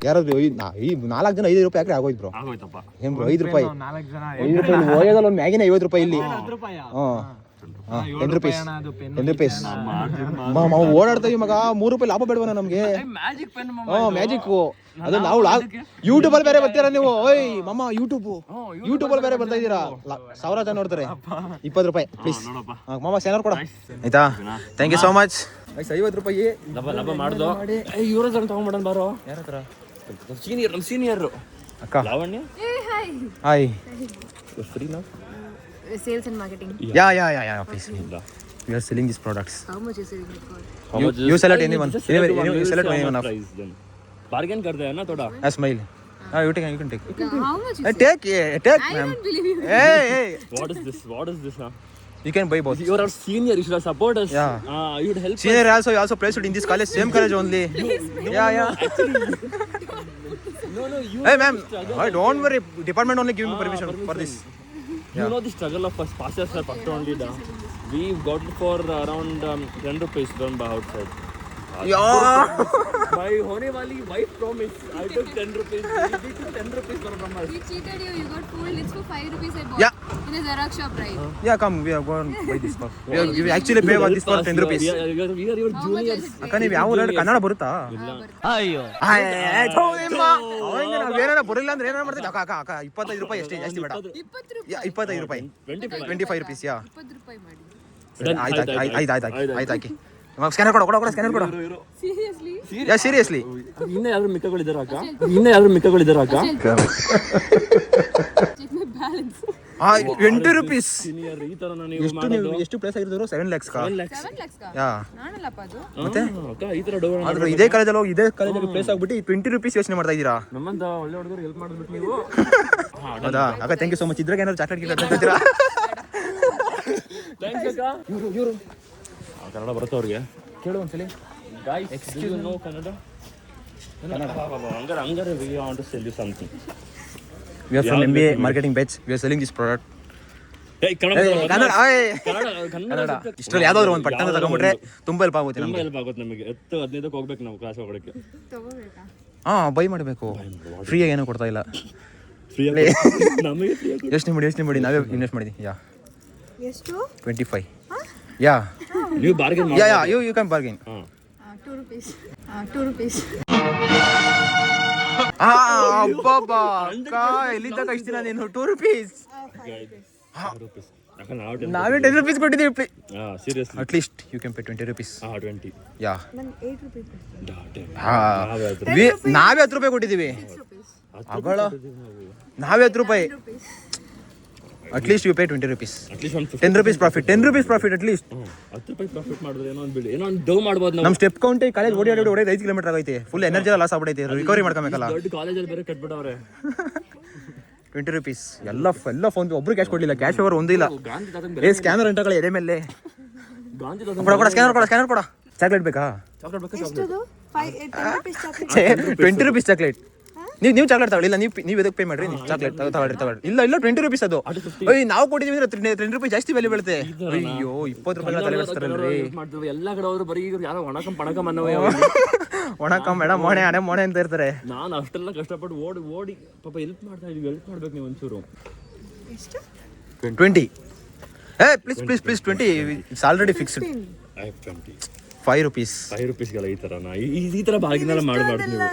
ಯಾರಾದ್ರು ಈ 4 ಜನ 5 ರೂಪಾಯಿ ಹಾಕ್ರೆ ಆಗೋಯ್ತು ಬ್ರೋ. ಆಗೋಯ್ತಪ್ಪ. ಏನ್ ಬ್ರೋ 5 ರೂಪಾಯಿ ಹೋಗೋದಲ್ಲ. ಒಂದು ಮ್ಯಾಗಿನ 50 ರೂಪಾಯಿ ಇಲ್ಲಿ. 10 rupees. 10 rupees. ಓಡಾಡ್ತೀವಿ ಮಗ. 3 ರೂಪಾಯಿ ಲಾಭ ಬೇಡವನ ನಮ್ಗೆ? Magic pen magic. ಅದು ನಾವು ಯೂಟ್ಯೂಬ್ ಅಲ್ಲಿ ಬೇರೆ ಬರ್ತೀರಾ ನೀವು. ಓಯ್ ಮಮ್ಮ ಯೂಟ್ಯೂಬ್ ಅಲ್ಲಿ ಬೇರೆ ಬರ್ತಾ ಇದೀರಾ. 1000 ಜನ ನೋಡ್ತಾರೆ. 20 ರೂಪಾಯಿ ಪ್ಲೀಸ್ ಮಾಮ. ಸ್ಕ್ಯಾನರ್ ಕೊಡ ಆಯ್ತಾ. Thank you so much. 50 ರೂಪಾಯಿ ಲಭ ಮಾಡ್ದು. ಇವ್ರ ಜನ ತಗೊಂಡ್ಬಿಡೋಣ ಬಾರೋ. ಯಾರ ಹತ್ರ? ನಮ್ಮ ಸೀನಿಯರ್ ಅಕ್ಕ ಲಾವಣ್ಯ. ಹಾಯ್. ಫ್ರೀನಾ? Sales and marketing. Yeah, please. We are selling these products. How much is it for? You select anyone. You select anyone of. Bargain करते हैं ना थोड़ा. Smile. You can take. How much is it? Take, I ma'am. don't believe you. Hey. What is this now? You can buy both. You are our senior. You should support us. Yeah. You would help Senior us. also placed in this college, same college only. Yeah. No, you Hey ma'am, don't worry. Department only giving me permission for this. You know the struggle of us passes are first only da. We got it for around 10 rupees from outside. Yeah. My honey wali wife promise. I took 10 rupees. He took 10 rupees from us. He cheated you. You got fooled. It's for 5 rupees I bought. Yeah. In a Xerox shop, right? Yeah, come. We are going to buy this for. We actually pay this for 10 rupees. We are your juniors. ಅಕ್ಕ ನೀವು ಯಾವ ಊರಲ್ಲಿ? ಕನ್ನಡ ಬರುತ್ತಾ? ಅಯ್ಯೋ. ನಾವೇನಾರ ಬರಲಿಲ್ಲ ಅಂದ್ರೆ ಏನಾರ ಮಾಡ್ತೀವಿ. ಅಕ್ಕ 25 ರೂಪಾಯಿ ಅಷ್ಟೇ, ಜಾಸ್ತಿ ಬೇಡ. 25 ರೂಪಾಯಿ. 25 rupees. 20 ರೂಪಾಯಿ ಮಾಡಿ. ಆಯ್ತು ಹಾಕಿ. ಸ್ಕ್ಯಾನರ್ ಕೊಡ ಸ್ಕ್ಯಾನರ್ ಕೊಡ. ಸೀರಿಯಸ್ಲಿ ಇನ್ನ ಯಾರು ಮಿಕ್ಕಗಳಿದಾರ ಅಕ್ಕ? Check my balance. 20 rupees. Senior ಈ ತರ ನಾನು ಎಷ್ಟು ನೀವು ಎಷ್ಟು ಪ್ಲೇಸ್ ಆಗಿದ್ರು 7 lakhs ಕಾ 7 lakhs ಯಾ ನಾನಲ್ಲಪ್ಪ ಅದು. ಮತ್ತೆ ಅಕ್ಕ ಈ ತರ ಡೌನ್ ಆದ್ರೆ ಇದೇ ಕಾಲೇಜಲ್ಲಿ ಹೋಗಿ ಇದೇ ಕಾಲೇಜಲ್ಲಿ ಪ್ಲೇಸ್ ಆಗ್ಬಿಟ್ಟು 20 rupees ಯೋಚನೆ ಮಾಡ್ತಾ ಇದ್ದೀರಾ. ನಮ್ಮಂತ ಒಳ್ಳೆ ಹುಡುಗರು ಹೆಲ್ಪ್ ಮಾಡ್ಬಿಟ್ಟು ನೀವು ಹೌದಾ ಅಕ್ಕ ಥ್ಯಾಂಕ್ ಯು ಸೊ ಮಚ್. ಇದ್ರಾಗ ಏನಾದ್ರು ಚಾಕ್ಲೇಟ್ ಗಿಟ್ ಅಂತೀರಾ? ಥ್ಯಾಂಕ್ಸ್ ಅಕ್ಕ. ಇವರು ಕನ್ನಡ ಬರುತ್ತೆ ಅವ್ರಿಗೆ ಕೇಳು ಒಂದ್ಸಲಿ. ಗಾಯ್ಸ್ ಎಕ್ಸ್ಕ್ಯೂಸ್ ನೋ ಕನ್ನಡ ಹಂಗಾರೆ we want to sell you something. We are from MBA marketing batch. We are selling this product. Kannada Kannada ಇಷ್ಟರಲ್ಲಿ ಯಾವ್ದಾದ್ರು ಒಂದು ಪಟ್ಟಣ ತಗೊಂಡ್ಬಿಟ್ರೆ ತುಂಬಾ ಹೆಲ್ಪ್ ಆಗುತ್ತೆ ತುಂಬಾ ನಮ್ಗೆ. ಹೆಲ್ಪ್ ಆಗುತ್ತೆ ನಮಗೆ. 10-15ಕ್ಕೆ ಹೋಗ್ಬೇಕು ನಾವು ಕ್ಲಾಸ್ ಹೋಗೋಕ್ಕೆ. ತಗೋಬೇಕಾ? ಬೈ ಮಾಡಬೇಕು. ಫ್ರೀಯಾಗಿ ಏನೂ ಕೊಡ್ತಾ ಇಲ್ಲ. ಫ್ರೀ ನಮಗೆ ಫ್ರೀ ಯೋಚನೆ ಮಾಡಿ ನಾವೇ ಇನ್ವೆಸ್ಟ್ ಮಾಡಿದ್ವಿ. ಯಾ ಎಷ್ಟು? 25. ಯಾ ನೀವು bargain yeah yeah you can bargain. 2 rupees. 2 rupees. ಅಬ್ಬಬ್ಬಾ ಅಕ್ಕ ಎಲ್ಲಿದ್ದ ಕಳಿಸ್ತೀನ ನೀನು 2 rupees. ನಾವೇ 10 rupees ಕೊಟ್ಟಿದ್ದೀವಿ. Seriously at least you can pay 20 rupees. 20 yeah ನಾನು 8 rupees. ನಾವೇ 10 ರೂಪಾಯಿ ಕೊಟ್ಟಿದ್ದೀವಿ. ಅಗಳ ನಾವೇ 10 ರೂಪಾಯಿ. At least you pay 20 rupees. At least ಒಂದು 10 rupees profit. 10 rupees profit at least. 10 ರೂಪಾಯಿ ಪ್ರಾಫಿಟ್ ಮಾಡಿದ್ರೆ ಏನೋ ಒಂದು ಬಿಡಿ ಏನೋ ಒಂದು ಡೌ ಮಾಡ್ಬೋದು ನಾವು. ನಮ್ಮ ಸ್ಟೆಪ್ ಕೌಂಟ್ ಕಾಲೇಜ್ ಓಡಿ 5 ಕಿಲೋಮೀಟರ್ ಆಗೈತೆ. ಫುಲ್ ಎನರ್ಜಿ ಲಾಸ್ ಆಗ್ಬಿಡೈತೆ. ರಿಕವರಿ ಮಾಡ್ಕೊಬೇಕಲ್ಲ. ದೊಡ್ಡ ಕಾಲೇಜಲ್ಲಿ ಬೇರೆ ಕಟ್ಬಿಟ್ಟವ್ರೆ. 20 rupees ಎಲ್ಲ ಫೋನ್ ಒಬ್ರು ಕ್ಯಾಶ್ ಕೊಡ್ಲಿಲ್ಲ. ಕ್ಯಾಶ್ ಓವರ್ ಒಂದೂ ಇಲ್ಲ. ಗಾಂಧಿ ತಾತನ್ ಏ ಸ್ಕ್ಯಾನರ್ ಅಂಟಗಳ ಎದೆ ಮೇಲೆ ಗಾಂಧಿ ಕೊಡ ಸ್ಕ್ಯಾನರ್ ಕೊಡ. ಚಾಕ್ಲೇಟ್ ಬೇಕಾ? ಚಾಕ್ಲೇಟ್ ಬೇಕಾ? ಎಷ್ಟದು? 10 rupees chocolate. 20 rupees chocolate. ನೀವು ಚಾಕ್ಲೇಟ್ ತಗೊಳ್ಳಿ. ಇಲ್ಲ ನೀವು ಇದಕ್ಕೆ ಪೇ ಮಾಡ್ರಿ. ಚಾಕ್ಲೇಟ್ ತಗೊಳ್ಳಿ. ಇಲ್ಲ 20 rupees ಅದು. ನಾವು ಕೊಟ್ಟಿದ್ದೀವಿ ಅಂದ್ರೆ 10 rupees ಜಾಸ್ತಿ ಬೆಲೆ ಬೀಳುತ್ತೆ. ಅಯ್ಯೋ 20 ರೂಪಾಯಿ ತಲೆ ಬೆಳೆಸ್ತಾರಲ್ರಿ. ಎಲ್ಲ ಕಡೆ ಹೋದ್ರು ಬರೀ ಈಗ ಯಾರೋ ಒಣಕಂ ಪಣಕಂ ಅನ್ನೋವೆ. ಒಣಕಂ ಮೇಡಮ್ ಮೊಣೆ ಅಂತ ಇರ್ತಾರೆ. ನಾನು ಅಷ್ಟೆಲ್ಲ ಕಷ್ಟಪಟ್ಟು ಓಡಿ ಪಾಪ ಹೆಲ್ಪ್ ಮಾಡ್ತಾ ಇದೀವಿ. ಹೆಲ್ಪ್ ಮಾಡ್ಬೇಕು ನೀವು ಒಂಚೂರು. ಎಷ್ಟು? 20. Please 20. It's already fixed. 5 rupees. 5 ರೂಪೀಸ್ಗೆಲ್ಲ ಈ ತರ ಈ ತರ ಬಾಗಿನೆಲ್ಲ ಮಾಡಬಾರ್ದು ನೀವು.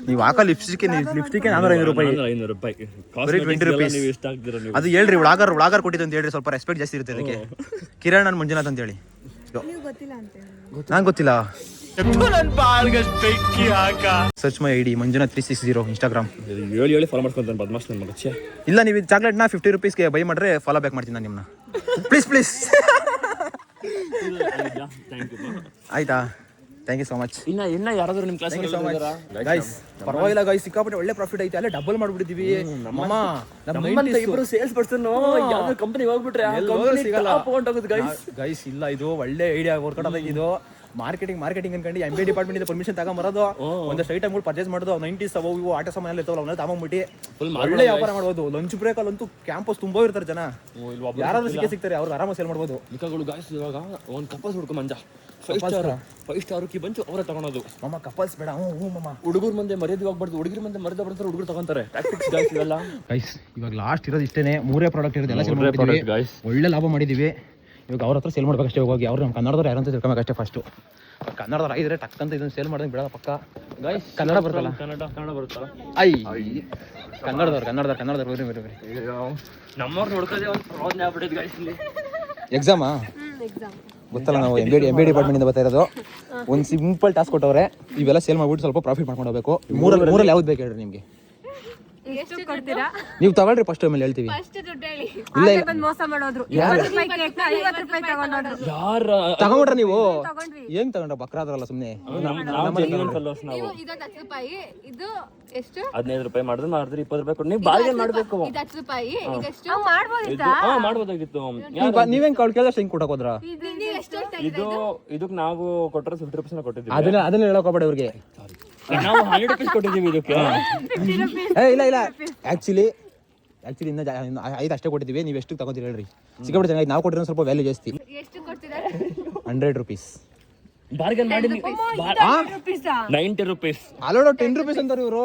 ನೀವು ಹಾಕೋ ಲಿಪ್ಸ್ಟಿಕ್ 405 ರೂಪಾಯಿ. 500 ರೂಪಾಯಿ ಬರೀ 20 rupees. ನೀವು ಎಷ್ಟು ಹಾಕ್ತೀರಾ ನೀವು? ಅದು ಹೇಳ್ರಿ ವ್ಲಾಗರ್ ಕೊಟ್ಟಿದ್ದು ಅಂತ ಹೇಳ್ರಿ. ಸ್ವಲ್ಪ ರೆಸ್ಪೆಕ್ಟ್ ಜಾಸ್ತಿ ಇರುತ್ತೆ ಅದಕ್ಕೆ. ಕಿರಣ್ ನಾನು ಮಂಜುನಾಥ್ ಅಂತ ಹೇಳಿ. ನೀವು ಗೊತ್ತಿಲ್ಲ ಅಂತ ಹೇಳಿ. ನಂಗೆ ಗೊತ್ತಿಲ್ಲ. Search my ID Manjunath 360 Instagram. ಹೇಳಿ ಫಾಲೋ ಮಾಡ್ಕೊಂತಾನೆ ಬದ್ಮಾಶ್ ನನ್ನ ಮಗ. ಇಲ್ಲ ನೀವು ಚಾಕ್ಲೇಟ್ನ 50 rupeesಗೆ ಬೈ ಮಾಡ್ರೆ ಫಾಲೋ ಬ್ಯಾಕ್ ಮಾಡ್ತೀನಿ ನಾನು ನಿಮ್ಮನ್ನ. ಪ್ಲೀಸ್ ಆಯ್ತಾ? Thank you so much. ಇನ್ನ ಯಾರಾದ್ರೂ ನಿಮ್ಮ ಕ್ಲಾಸ್ ಗೈಸ್ ಪರವಾಗಿಲ್ಲ ಗೈಸ್, ಸಿಕ್ಕಾಪಟ್ಟೆ ಒಳ್ಳೆ ಪ್ರಾಫಿಟ್ ಐತೆ. ಅಲ್ಲೇ ಡಬಲ್ ಮಾಡ್ಬಿಟ್ಟಿದೀವಿ. ನಮ್ಮಂತ ಇಬ್ರು ಸೇಲ್ಸ್ ಪರ್ಸನ್ ಯಾವ್ದೋ ಕಂಪನಿ ಹೋಗ್ಬಿಟ್ರೆ ಗೈಸ್ ಇಲ್ಲ ಇದು ಒಳ್ಳೆ ಐಡಿಯಾ ವರ್ಕೌಟ್ ಆದಾಗ. ಇದು ಮಾರ್ಕೆಟಿಂಗ್ ಅನ್ಕೊಂಡು MBA ಡಿಪಾರ್ಟ್ಮೆಂಟ್ ಇಂದ ಪರ್ಮಿಷನ್ ತಗೊಂಬರೋದು, ಒಂದಷ್ಟು ಐಟಮ್ಗಳು ಪರ್ಚೇಸ್ ಮಾಡೋದು, 90s ಅವು ಇವು ಆಟ ಸಾಮಾನು ಇರ್ತಾವಲ್ಲ ಅವನ್ನ ತಗೊಂಡ್ಬಿಟ್ಟು ಒಳ್ಳೆ ವ್ಯಾಪಾರ ಮಾಡ್ಬೋದು. ಲಂಚ್ ಬ್ರೇಕ್ ಅಲ್ಲಿ ಅಂತೂ ಕ್ಯಾಂಪಸ್ ತುಂಬಾ ಇರ್ತಾರೆ ಜನ. ಯಾರಾದ್ರೂ ಸಿಗ್ತಾರೆ ಅವ್ರಿಗೆ ಆರಾಮ ಸೇಲ್ ಮಾಡ್ಬೋದು. ಗಾಯ್ಸ್ ಇವಾಗ ಒಂದು ಕಪಲ್ಸ್ ಹುಡ್ಕೊ ಮಂಜ 5 ಸ್ಟಾರ್ ಕಿ ಬಂಚು ಅವರೇ ತಗೊಳೋದು. ಮಮ್ಮ ಕಪಲ್ಸ್ ಬೇಡ. ಹ್ಞೂ ಮಮ್ಮ. ಹುಡುಗರ ಮುಂದೆ ಮರ್ಯಾದೆ ಹೋಗ್ಬಾರ್ದು. ಹುಡುಗರ ಮುಂದೆ ಮರ್ಯಾದೆ ಬರ್ತಾರೆ. ಹುಡುಗರು ತಗೊಂತಾರೆ. ಟ್ಯಾಕ್ಟಿಕ್ಸ್ ಗಾಯ್ಸ್ ಇವೆಲ್ಲ. ಗೈಸ್ ಇವಾಗ ಲಾಸ್ಟ್ ಇರೋದು ಇಷ್ಟೇನೆ. 3 ಪ್ರಾಡಕ್ಟ್ ಇರೋದು ಎಲ್ಲ ಸೇಲ್ ಮಾಡಿದ್ದೀವಿ. ಒಳ್ಳೆ ಲಾಭ ಮಾಡಿದ್ದೀವಿ. ಇವಾಗ ಅವ್ರ ಹತ್ರ ಸೇಲ್ ಮಾಡ್ಬೇಕಷ್ಟೇ. ಹೋಗಿ ಅವ್ರು ನಮ್ಮ ಕನ್ನಡದವ್ರು ಯಾರಂತ ತಿಳ್ಕೊಬೇಕಷ್ಟೇ ಫಸ್ಟು. ಕನ್ನಡದವ್ರು ಆಗಿದ್ರೆ ಟಕ್ಕಂತ ಇದನ್ನು ಸೇಲ್ ಮಾಡೋದು ಬಿಡೋದ ಪಕ್ಕ. ಗೈಸ್ ಕನ್ನಡ ಬರುತ್ತಲ್ಲ. ಕನ್ನಡ ಬರುತ್ತಲ್ಲ. ಕನ್ನಡದವ್ರು ಬರೀ ನಮ್ಮವ್ರು ನೋಡ್ಕೋದೇ ಒಂದು ಪ್ರಯೋಜನ ಆಗ್ಬಿಟ್ಟಿದೆ ಗೈಸ್ ಇಲ್ಲಿ. ಎಕ್ಸಾಮಾ ಗೊತ್ತಲ್ಲ, ನಾವು MBA ಡಿಪಾರ್ಟ್ಮೆಂಟ್ ಇಂದ ಬರ್ತಾ ಇರೋದು. ಒಂದು ಸಿಂಪಲ್ ಟಾಸ್ಕ್ ಕೊಟ್ಟವ್ರೆ. ಇವೆಲ್ಲ ಸೇಲ್ ಮಾಡ್ಬಿಟ್ಟು ಸ್ವಲ್ಪ ಪ್ರಾಫಿಟ್ ಮಾಡ್ಕೊಂಡು ಹೋಗ್ಬೇಕು. ಮೂರಲ್ಲಿ ಯಾವ್ದು ಬೇಕು ಹೇಳ್ರಿ ನಿಮಗೆ? ಎಷ್ಟು ಕೊಡ್ತೀರಾ? ನೀವು ತಗೊಳ್ರಿ ಫಸ್ಟ್ ಆಮೇಲೆ ಹೇಳ್ತೀವಿ. ಫಸ್ಟ್ ದುಡ್ಡು ಹೇಳಿ. ಇಲ್ಲ ಬಂದು ಮೋಸ ಮಾಡೋದ್ರು. 20 ರೂಪಾಯಿ ಕೇಕ್ನ 50 ರೂಪಾಯಿ ತಗೊಂಡ್ರು. ಯಾರ ತಗೊಂಡ್ರ ನೀವು? ತಗೊಂಡ್ವಿ. ಏನ್ ತಗೊಂಡ್ರ? ಬಕ್ರಾದ್ರಲ್ಲ ಸುಮ್ಮನೆ. ನಾವು ನೀವು ಇದು 10 ರೂಪಾಯಿ, ಇದು ಎಷ್ಟು? 15 ರೂಪಾಯಿ ಮಾಡಿದ್ರೆ 20 ರೂಪಾಯಿ ಕೊಟ್ಟು ನೀವು ಬಾರ್ಗೇನ್ ಮಾಡಬೇಕು. ಇದು 10 ರೂಪಾಯಿ, ಇದೆಷ್ಟು? ಮಾಡ್ಬೋದಿತ್ತಾ? ಮಾಡ್ಬೋದಾಗಿತ್ತು. ನೀವೇನ್ ಕೇಳಿದಷ್ಟು ಹಿಂಗ್ ಕೊಟ್ಟಕ್ ಹೋದ್ರ? ನೀವು ಎಷ್ಟು ಇದಕ್ಕೆ ನಾವು ಕೊಟ್ಟರೆ 50 ರೂಪಾಯಿ ಕೊಟ್ಟಿದ್ದೀವಿ. ಅದನ್ನ ಹೇಳಕ್ ಹೋಗ್ಬೇಡ ಇವ್ರಿಗೆ. ನಾವು 100 ರೂಪಾಯಿ ಕೊಟ್ಟಿದ್ದೀವಿ ಇದಕ್ಕೆ. ಇಲ್ಲ ಆಕ್ಚುಲಿ ಇನ್ನ 5 ಅಷ್ಟೇ ಕೊಟ್ಟಿದ್ದೀವಿ. ನೀವು ಎಷ್ಟು ತಗೋತೀರಿ ಹೇಳ್ರಿ? ಸಿಕ್ಕಾಬಿಟ್ಟು ಚೆನ್ನಾಗಿ. ನಾವು ಕೊಟ್ಟಿರೋ ಸ್ವಲ್ಪ ವ್ಯಾಲ್ಯೂ ಜಾಸ್ತಿ. ಎಷ್ಟು ಕೊಡ್ತೀರಾ? 100 rupees. ಬಾರ್ಗೇನ್ ಮಾಡಿ 90 ರೂಪೀಸ್. ಅಲ್ಲೋಡ 10 rupees ಅಂತಾರೆ ಇವರು.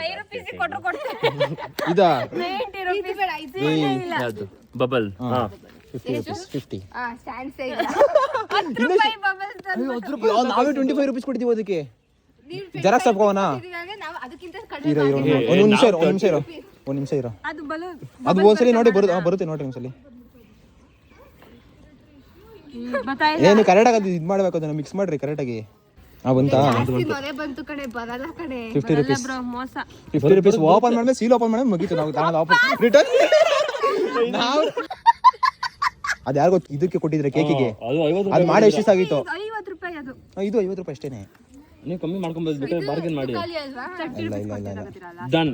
5 ರೂಪಾಯಿ ಕೊಡ್ತಾರೆ. ಇದಾ 90 ರೂಪಾಯಿ ಬೇಡ. ಇದು ಅದು ಬಬಲ್. 50 rupees. 50. ಸ್ಟ್ಯಾಂಡ್ ಸೇ ಇಲ್ಲ. 10 ರೂಪಾಯಿ ಬಬಲ್ ತಂದು ನಾವೇ 25 rupees ಕೊಡ್ತೀವಿ ಅದಕ್ಕೆ. ಜೆರಾಕ್ಸ್ ಹಾಕೋಣ. ನಾವು ಅದಕ್ಕಿಂತ ಇರೋ ಒಂದು ನಿಮಿಷ ಇರೋ. ಅದು ಬಲು ಅದು ಒಂದ್ಸಲಿ ನೋಡಿ ಬರುತ್ತೆ ನೋಡ್ರಿ ಒಂದ್ಸಲಿ. ಏನು ಕರೆಕ್ಟಾಗಿ ಅದು ಇದು ಮಾಡ್ಬೇಕು. ಅದನ್ನ ಮಿಕ್ಸ್ ಮಾಡ್ರಿ ಕರೆಕ್ಟಾಗಿ. ಬಂತಾ? ಬಂತು ಕಡೆ ಬರಲ್ಲ ಕಡೆ. 50 rupees. ಮೋಸ. 50 rupees ಓಪನ್ ಮಾಡ್ಮೇಲೆ ಸೀಲ್ ಓಪನ್ ಮಾಡಿ ಮುಗೀತು. ನಾವು ರಿಟರ್ನ್ ಅದು ಯಾರಿಗೋ ಇದಕ್ಕೆ ಕೊಟ್ಟಿದ್ರೆ ಕೇಕಿಗೆ ಅದು 50 ಅದು ಮಾಡಿ ಎಷ್ಟು ಆಗಿತ್ತು 50 ರೂಪಾಯಿ ಅದು ಇದು 50 ರೂಪಾಯಿ ಅಷ್ಟೇನೆ ನೀವು ಕಮ್ಮಿ ಮಾಡ್ಕೊಂಡ್ಬಿಟ್ಟು ಬಾರ್ಗೇನ್ ಮಾಡಿ. ಖಾಲಿ ಅಲ್ವಾ ಇಲ್ಲ ಡನ್.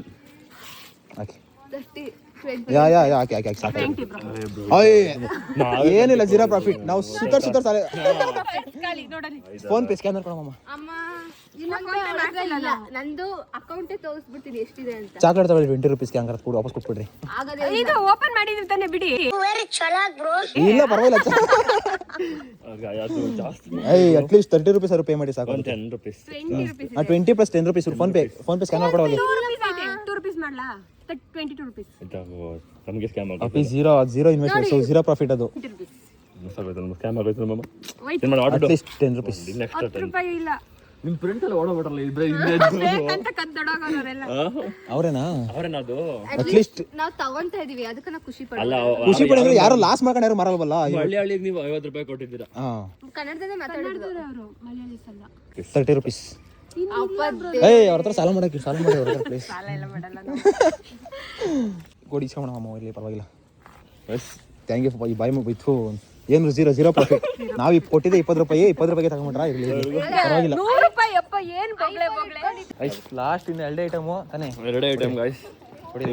ಹಾಕಿ 30 20 ಯಾ ಹಾಕಿ ಸಾಕು ಏನಿಲ್ಲ ಜೀರೋ ಪ್ರಾಫಿಟ್ ನಾವು ಸುತ್ತರ್ ಸಾಲ ಖಾಲಿ ನೋಡಲಿ ಫೋನ್ ಪೇ ಸ್ಕ್ಯಾನರ್ ಕೊಡಮ್ಮ ಅಮ್ಮ ಇಲ್ಲ ಇಲ್ಲ ನಂದು ಅಕೌಂಟೇ ತೋರಿಸ್ಬಿಡ್ತೀನಿ ಎಷ್ಟಿದೆ ಅಂತ ಚಾಕ್ಲೇಟ್ ತಗೊಳ್ಳಿ 20 ರೂಪೀಸ್ ಹಂಗಾರೆ ಕೊಡು ವಾಪಸ್ ಕೊಟ್ಬಿಡ್ರಿ ಇದು ಓಪನ್ ಮಾಡಿದಿರ್ತಾನೆ ಬಿಡಿ ಇಲ್ಲ ಪರವಾಗಿಲ್ಲ ಅದು ಜಾಸ್ತಿ ಅಟ್ಲೀಸ್ಟ್ 30 ರೂಪೀಸ್ ಪೇ ಮಾಡಿ ಸಾಕು 10 rupees 20 rupees 20 plus 10 rupees phone pay scanner ಕೊಡೋದು 2 ರೂಪೀಸ್ ಮಾಡ್ಲಾ 22 ರೂಪೀಸ್ ನಮಗೆ ಸ್ಕ್ಯಾಮ್ ಅಪ್ಪಿ zero investment so zero profit ಅದು 20 ರೂಪೀಸ್ ಸ್ಕ್ಯಾಮ್ ಆಗೋಯ್ತು ನಮ್ಮ Wait. ಏನು ಮಾಡಿ ಆರ್ಡರ್ ಅಟ್ಲೀಸ್ಟ್ 10 ರೂಪೀಸ್ ನೆಕ್ಸ್ಟ್ 10 ರೂಪಾಯಿ ಇಲ್ಲ ನಿಮ್ಮ ಫ್ರೆಂಡ್ಸ್ ಎಲ್ಲ ಓಡೋಗ್ಬಿಟ್ರಲ್ಲ ಇದ್ರೆ ಬೇಕಂತ ಕದ್ದೊಡೋಗೋರೆಲ್ಲ ಅವರೇನಾ ಅವ್ರೇನದು ಅಟ್ಲೀಸ್ಟ್ ನಾವು ತಗೊಂತಾ ಇದೀವಿ ಅದಕ್ಕೆ ನಾವು ಖುಷಿ ಅಲ್ಲ ಪಡ್ತೀವಿ ಖುಷಿ ಪಡಿದ್ರೆ ಯಾರು ಲಾಸ್ ಮಾಡ್ಕೊಂಡು ಯಾರು ಮಾರಲ್ವಲ್ಲ ಹಳ್ಳಿಗೆ ನೀವು 50 ರೂಪಾಯಿ ಕೊಟ್ಟಿದ್ದೀರಾ. ಕನ್ನಡದಲ್ಲೇ ಮಾತಾಡಿದ್ರು ಅವರು ಮಲಯಾಳೀಸ್ ಅಲ್ಲ 30 ರೂಪೀಸ್ ಅವ್ರ ಹತ್ರ ಸಾಲ ಮಾಡಿ ಅವ್ರ ಹತ್ರ ಪ್ಲೀಸ್ ಸಾಲ ಎಲ್ಲ ಮಾಡಲ್ಲ ನಾವು ಕೊಡಿ ಇಸ್ಕೊಂಡ ಅಮ್ಮ ಇಲ್ಲಿ ಪರವಾಗಿಲ್ಲ ಥ್ಯಾಂಕ್ ಯು ಈ ಬಾಯ್ ಮುಗಿತು ಏನು ಝೀರೋ ಪ್ರಾಫಿಟ್ ನಾವು ಕೊಟ್ಟಿದ್ದೆ 20 ರೂಪಾಯಿಗೆ ತಗೊಂಡ್ರ ಇರಲಿ ಪರವಾಗಿಲ್ಲ 100 ರೂಪಾಯಿ ಅಪ್ಪ ಏನು ಬೊಗ್ಳೆ ಲಾಸ್ಟ್ ಇನ್ನು 2 ಐಟಮು ತಾನೇ 2 ಐಟಮ್ ಗಾಯ್ಸ್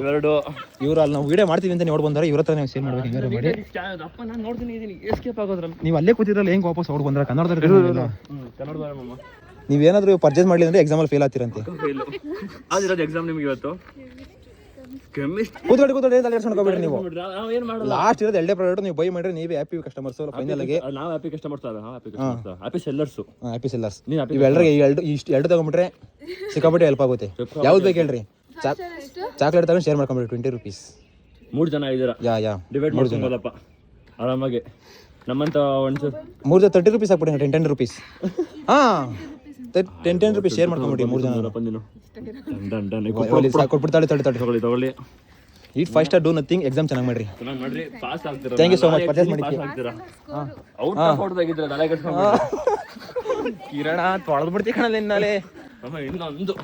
ಇವೆರಡು ಇವ್ರು ಅಲ್ಲಿ ನಾವು ವಿಡಿಯೋ ಮಾಡ್ತೀವಿ ಅಂತ ನೋಡಿ ಬಂದ್ರೆ ಇವ್ರ ಹತ್ರ ನೀವು ಸೇಲ್ ಮಾಡ್ಬೇಕು ಹೆಂಗಾರು ಮಾಡಿ ಅಪ್ಪ ನಾನು ನೋಡ್ತೀನಿ ಇದೀನಿ ಎಸ್ಕೇಪ್ ಆಗೋದ್ರ ನೀವು ಅಲ್ಲೇ ಕೂತಿದ್ರಲ್ಲ ಹೆಂಗೆ ವಾಪಸ್ ಅವ್ರು ಬಂದ್ರೆ ಕನ್ನಡದಲ್ಲಿ ಕನ್ನಡ ಮಮ್ಮ ನೀವೇನಾದ್ರೂ ಪರ್ಚೇಸ್ ಮಾಡಲಿ ಅಂದ್ರೆ ಎಕ್ಸಾಮಲ್ಲಿ ಫೇಲ್ ಆಗ್ತಿರಂತೆ ಆಗಿರೋದು ಎಕ್ಸಾಮ್ ನಿಮ್ಗೆ ಇವತ್ತು ಕೆಮಿಸ್ಟ್ ಕೂತ್ಕೊಳ್ಳಿ ತಲೆ ಕೆಡ್ಸ್ಕೊಂಡ್ಕೊಬೇಡ್ರಿ ನೀವು ನಾವು ಏನು ಮಾಡಲ್ಲ ಲಾಸ್ಟ್ ಇರೋದು 2 ಪ್ರಾಡಕ್ಟ್ ನೀವು ಬೈ ಮಾಡ್ರಿ ನೀವೇ ಹ್ಯಾಪಿ ಕಸ್ಟಮರ್ಸ್ ಫೈನಲ್ ಆಗಿ ನಾವು ಹ್ಯಾಪಿ ಕಸ್ಟಮರ್ಸ್ ಅಲ್ಲ ಹ್ಯಾಪಿ ಸೆಲ್ಲರ್ಸ್ ಹ್ಯಾಪಿ ಸೆಲ್ಲರ್ಸ್ ನೀವು happy ಇವೆಲ್ಲರಿಗೆ ಎರಡು ತಗೊಂಡ್ಬಿಟ್ರೆ ಸಿಕ್ಕಾಪಟ್ಟೆ ಹೆಲ್ಪ್ ಆಗುತ್ತೆ ಯಾವ್ದು ಬೇಕು ಹೇಳ್ರಿ ಚಾಕ್ಲೇಟ್ ತಗೊಂಡು ಶೇರ್ ಮಾಡ್ಕೊಂಬಿಡ್ರಿ 20 ರೂಪೀಸ್ 3 ಜನ ಇದ್ದೀರಾ ಯಾ ಡಿವೈಡ್ ಮಾಡ್ಕೊಂಬೋದಪ್ಪ ಆರಾಮಾಗಿ ನಮ್ಮಂತ ಒಂದು 3 ಜನ 30 ರೂಪೀಸ್ ಹಾಕ್ಬಿಡಿ 10 ರೂಪೀಸ್ ಹಾಂ 10 ರೂಪೀಸ್ ಶೇರ್ ಮಾಡ್ಕೊಂಬಿಡಿ 3 ಜನ ಬಂದಿನು ಡನ್ ಡನ್ ಕೊಟ್ಬಿಡ್ತಾಳೆ ತಗೊಳ್ಳಿ eat 5 star do nothing exam ಚೆನ್ನಾಗಿ ಮಾಡ್ರಿ ಚೆನ್ನಾಗಿ ಮಾಡ್ರಿ ಪಾಸ್ ಆಗ್ತೀರಾ thank you so much purchase ಮಾಡಿ ಪಾಸ್ ಆಗ್ತೀರಾ ಔಟ್ ಆಫ್ ಔಟ್ ಆಗಿದ್ರೆ ತಲೆ ಕಟ್ಕೊಂಡು ಕಿರಣ ತೊಳೆದು ಬಿಡ್ತೀವಿ ಕಣ ನಿನ್ನಾಲೆ ಅಮ್ಮ ಇನ್ನೊಂದು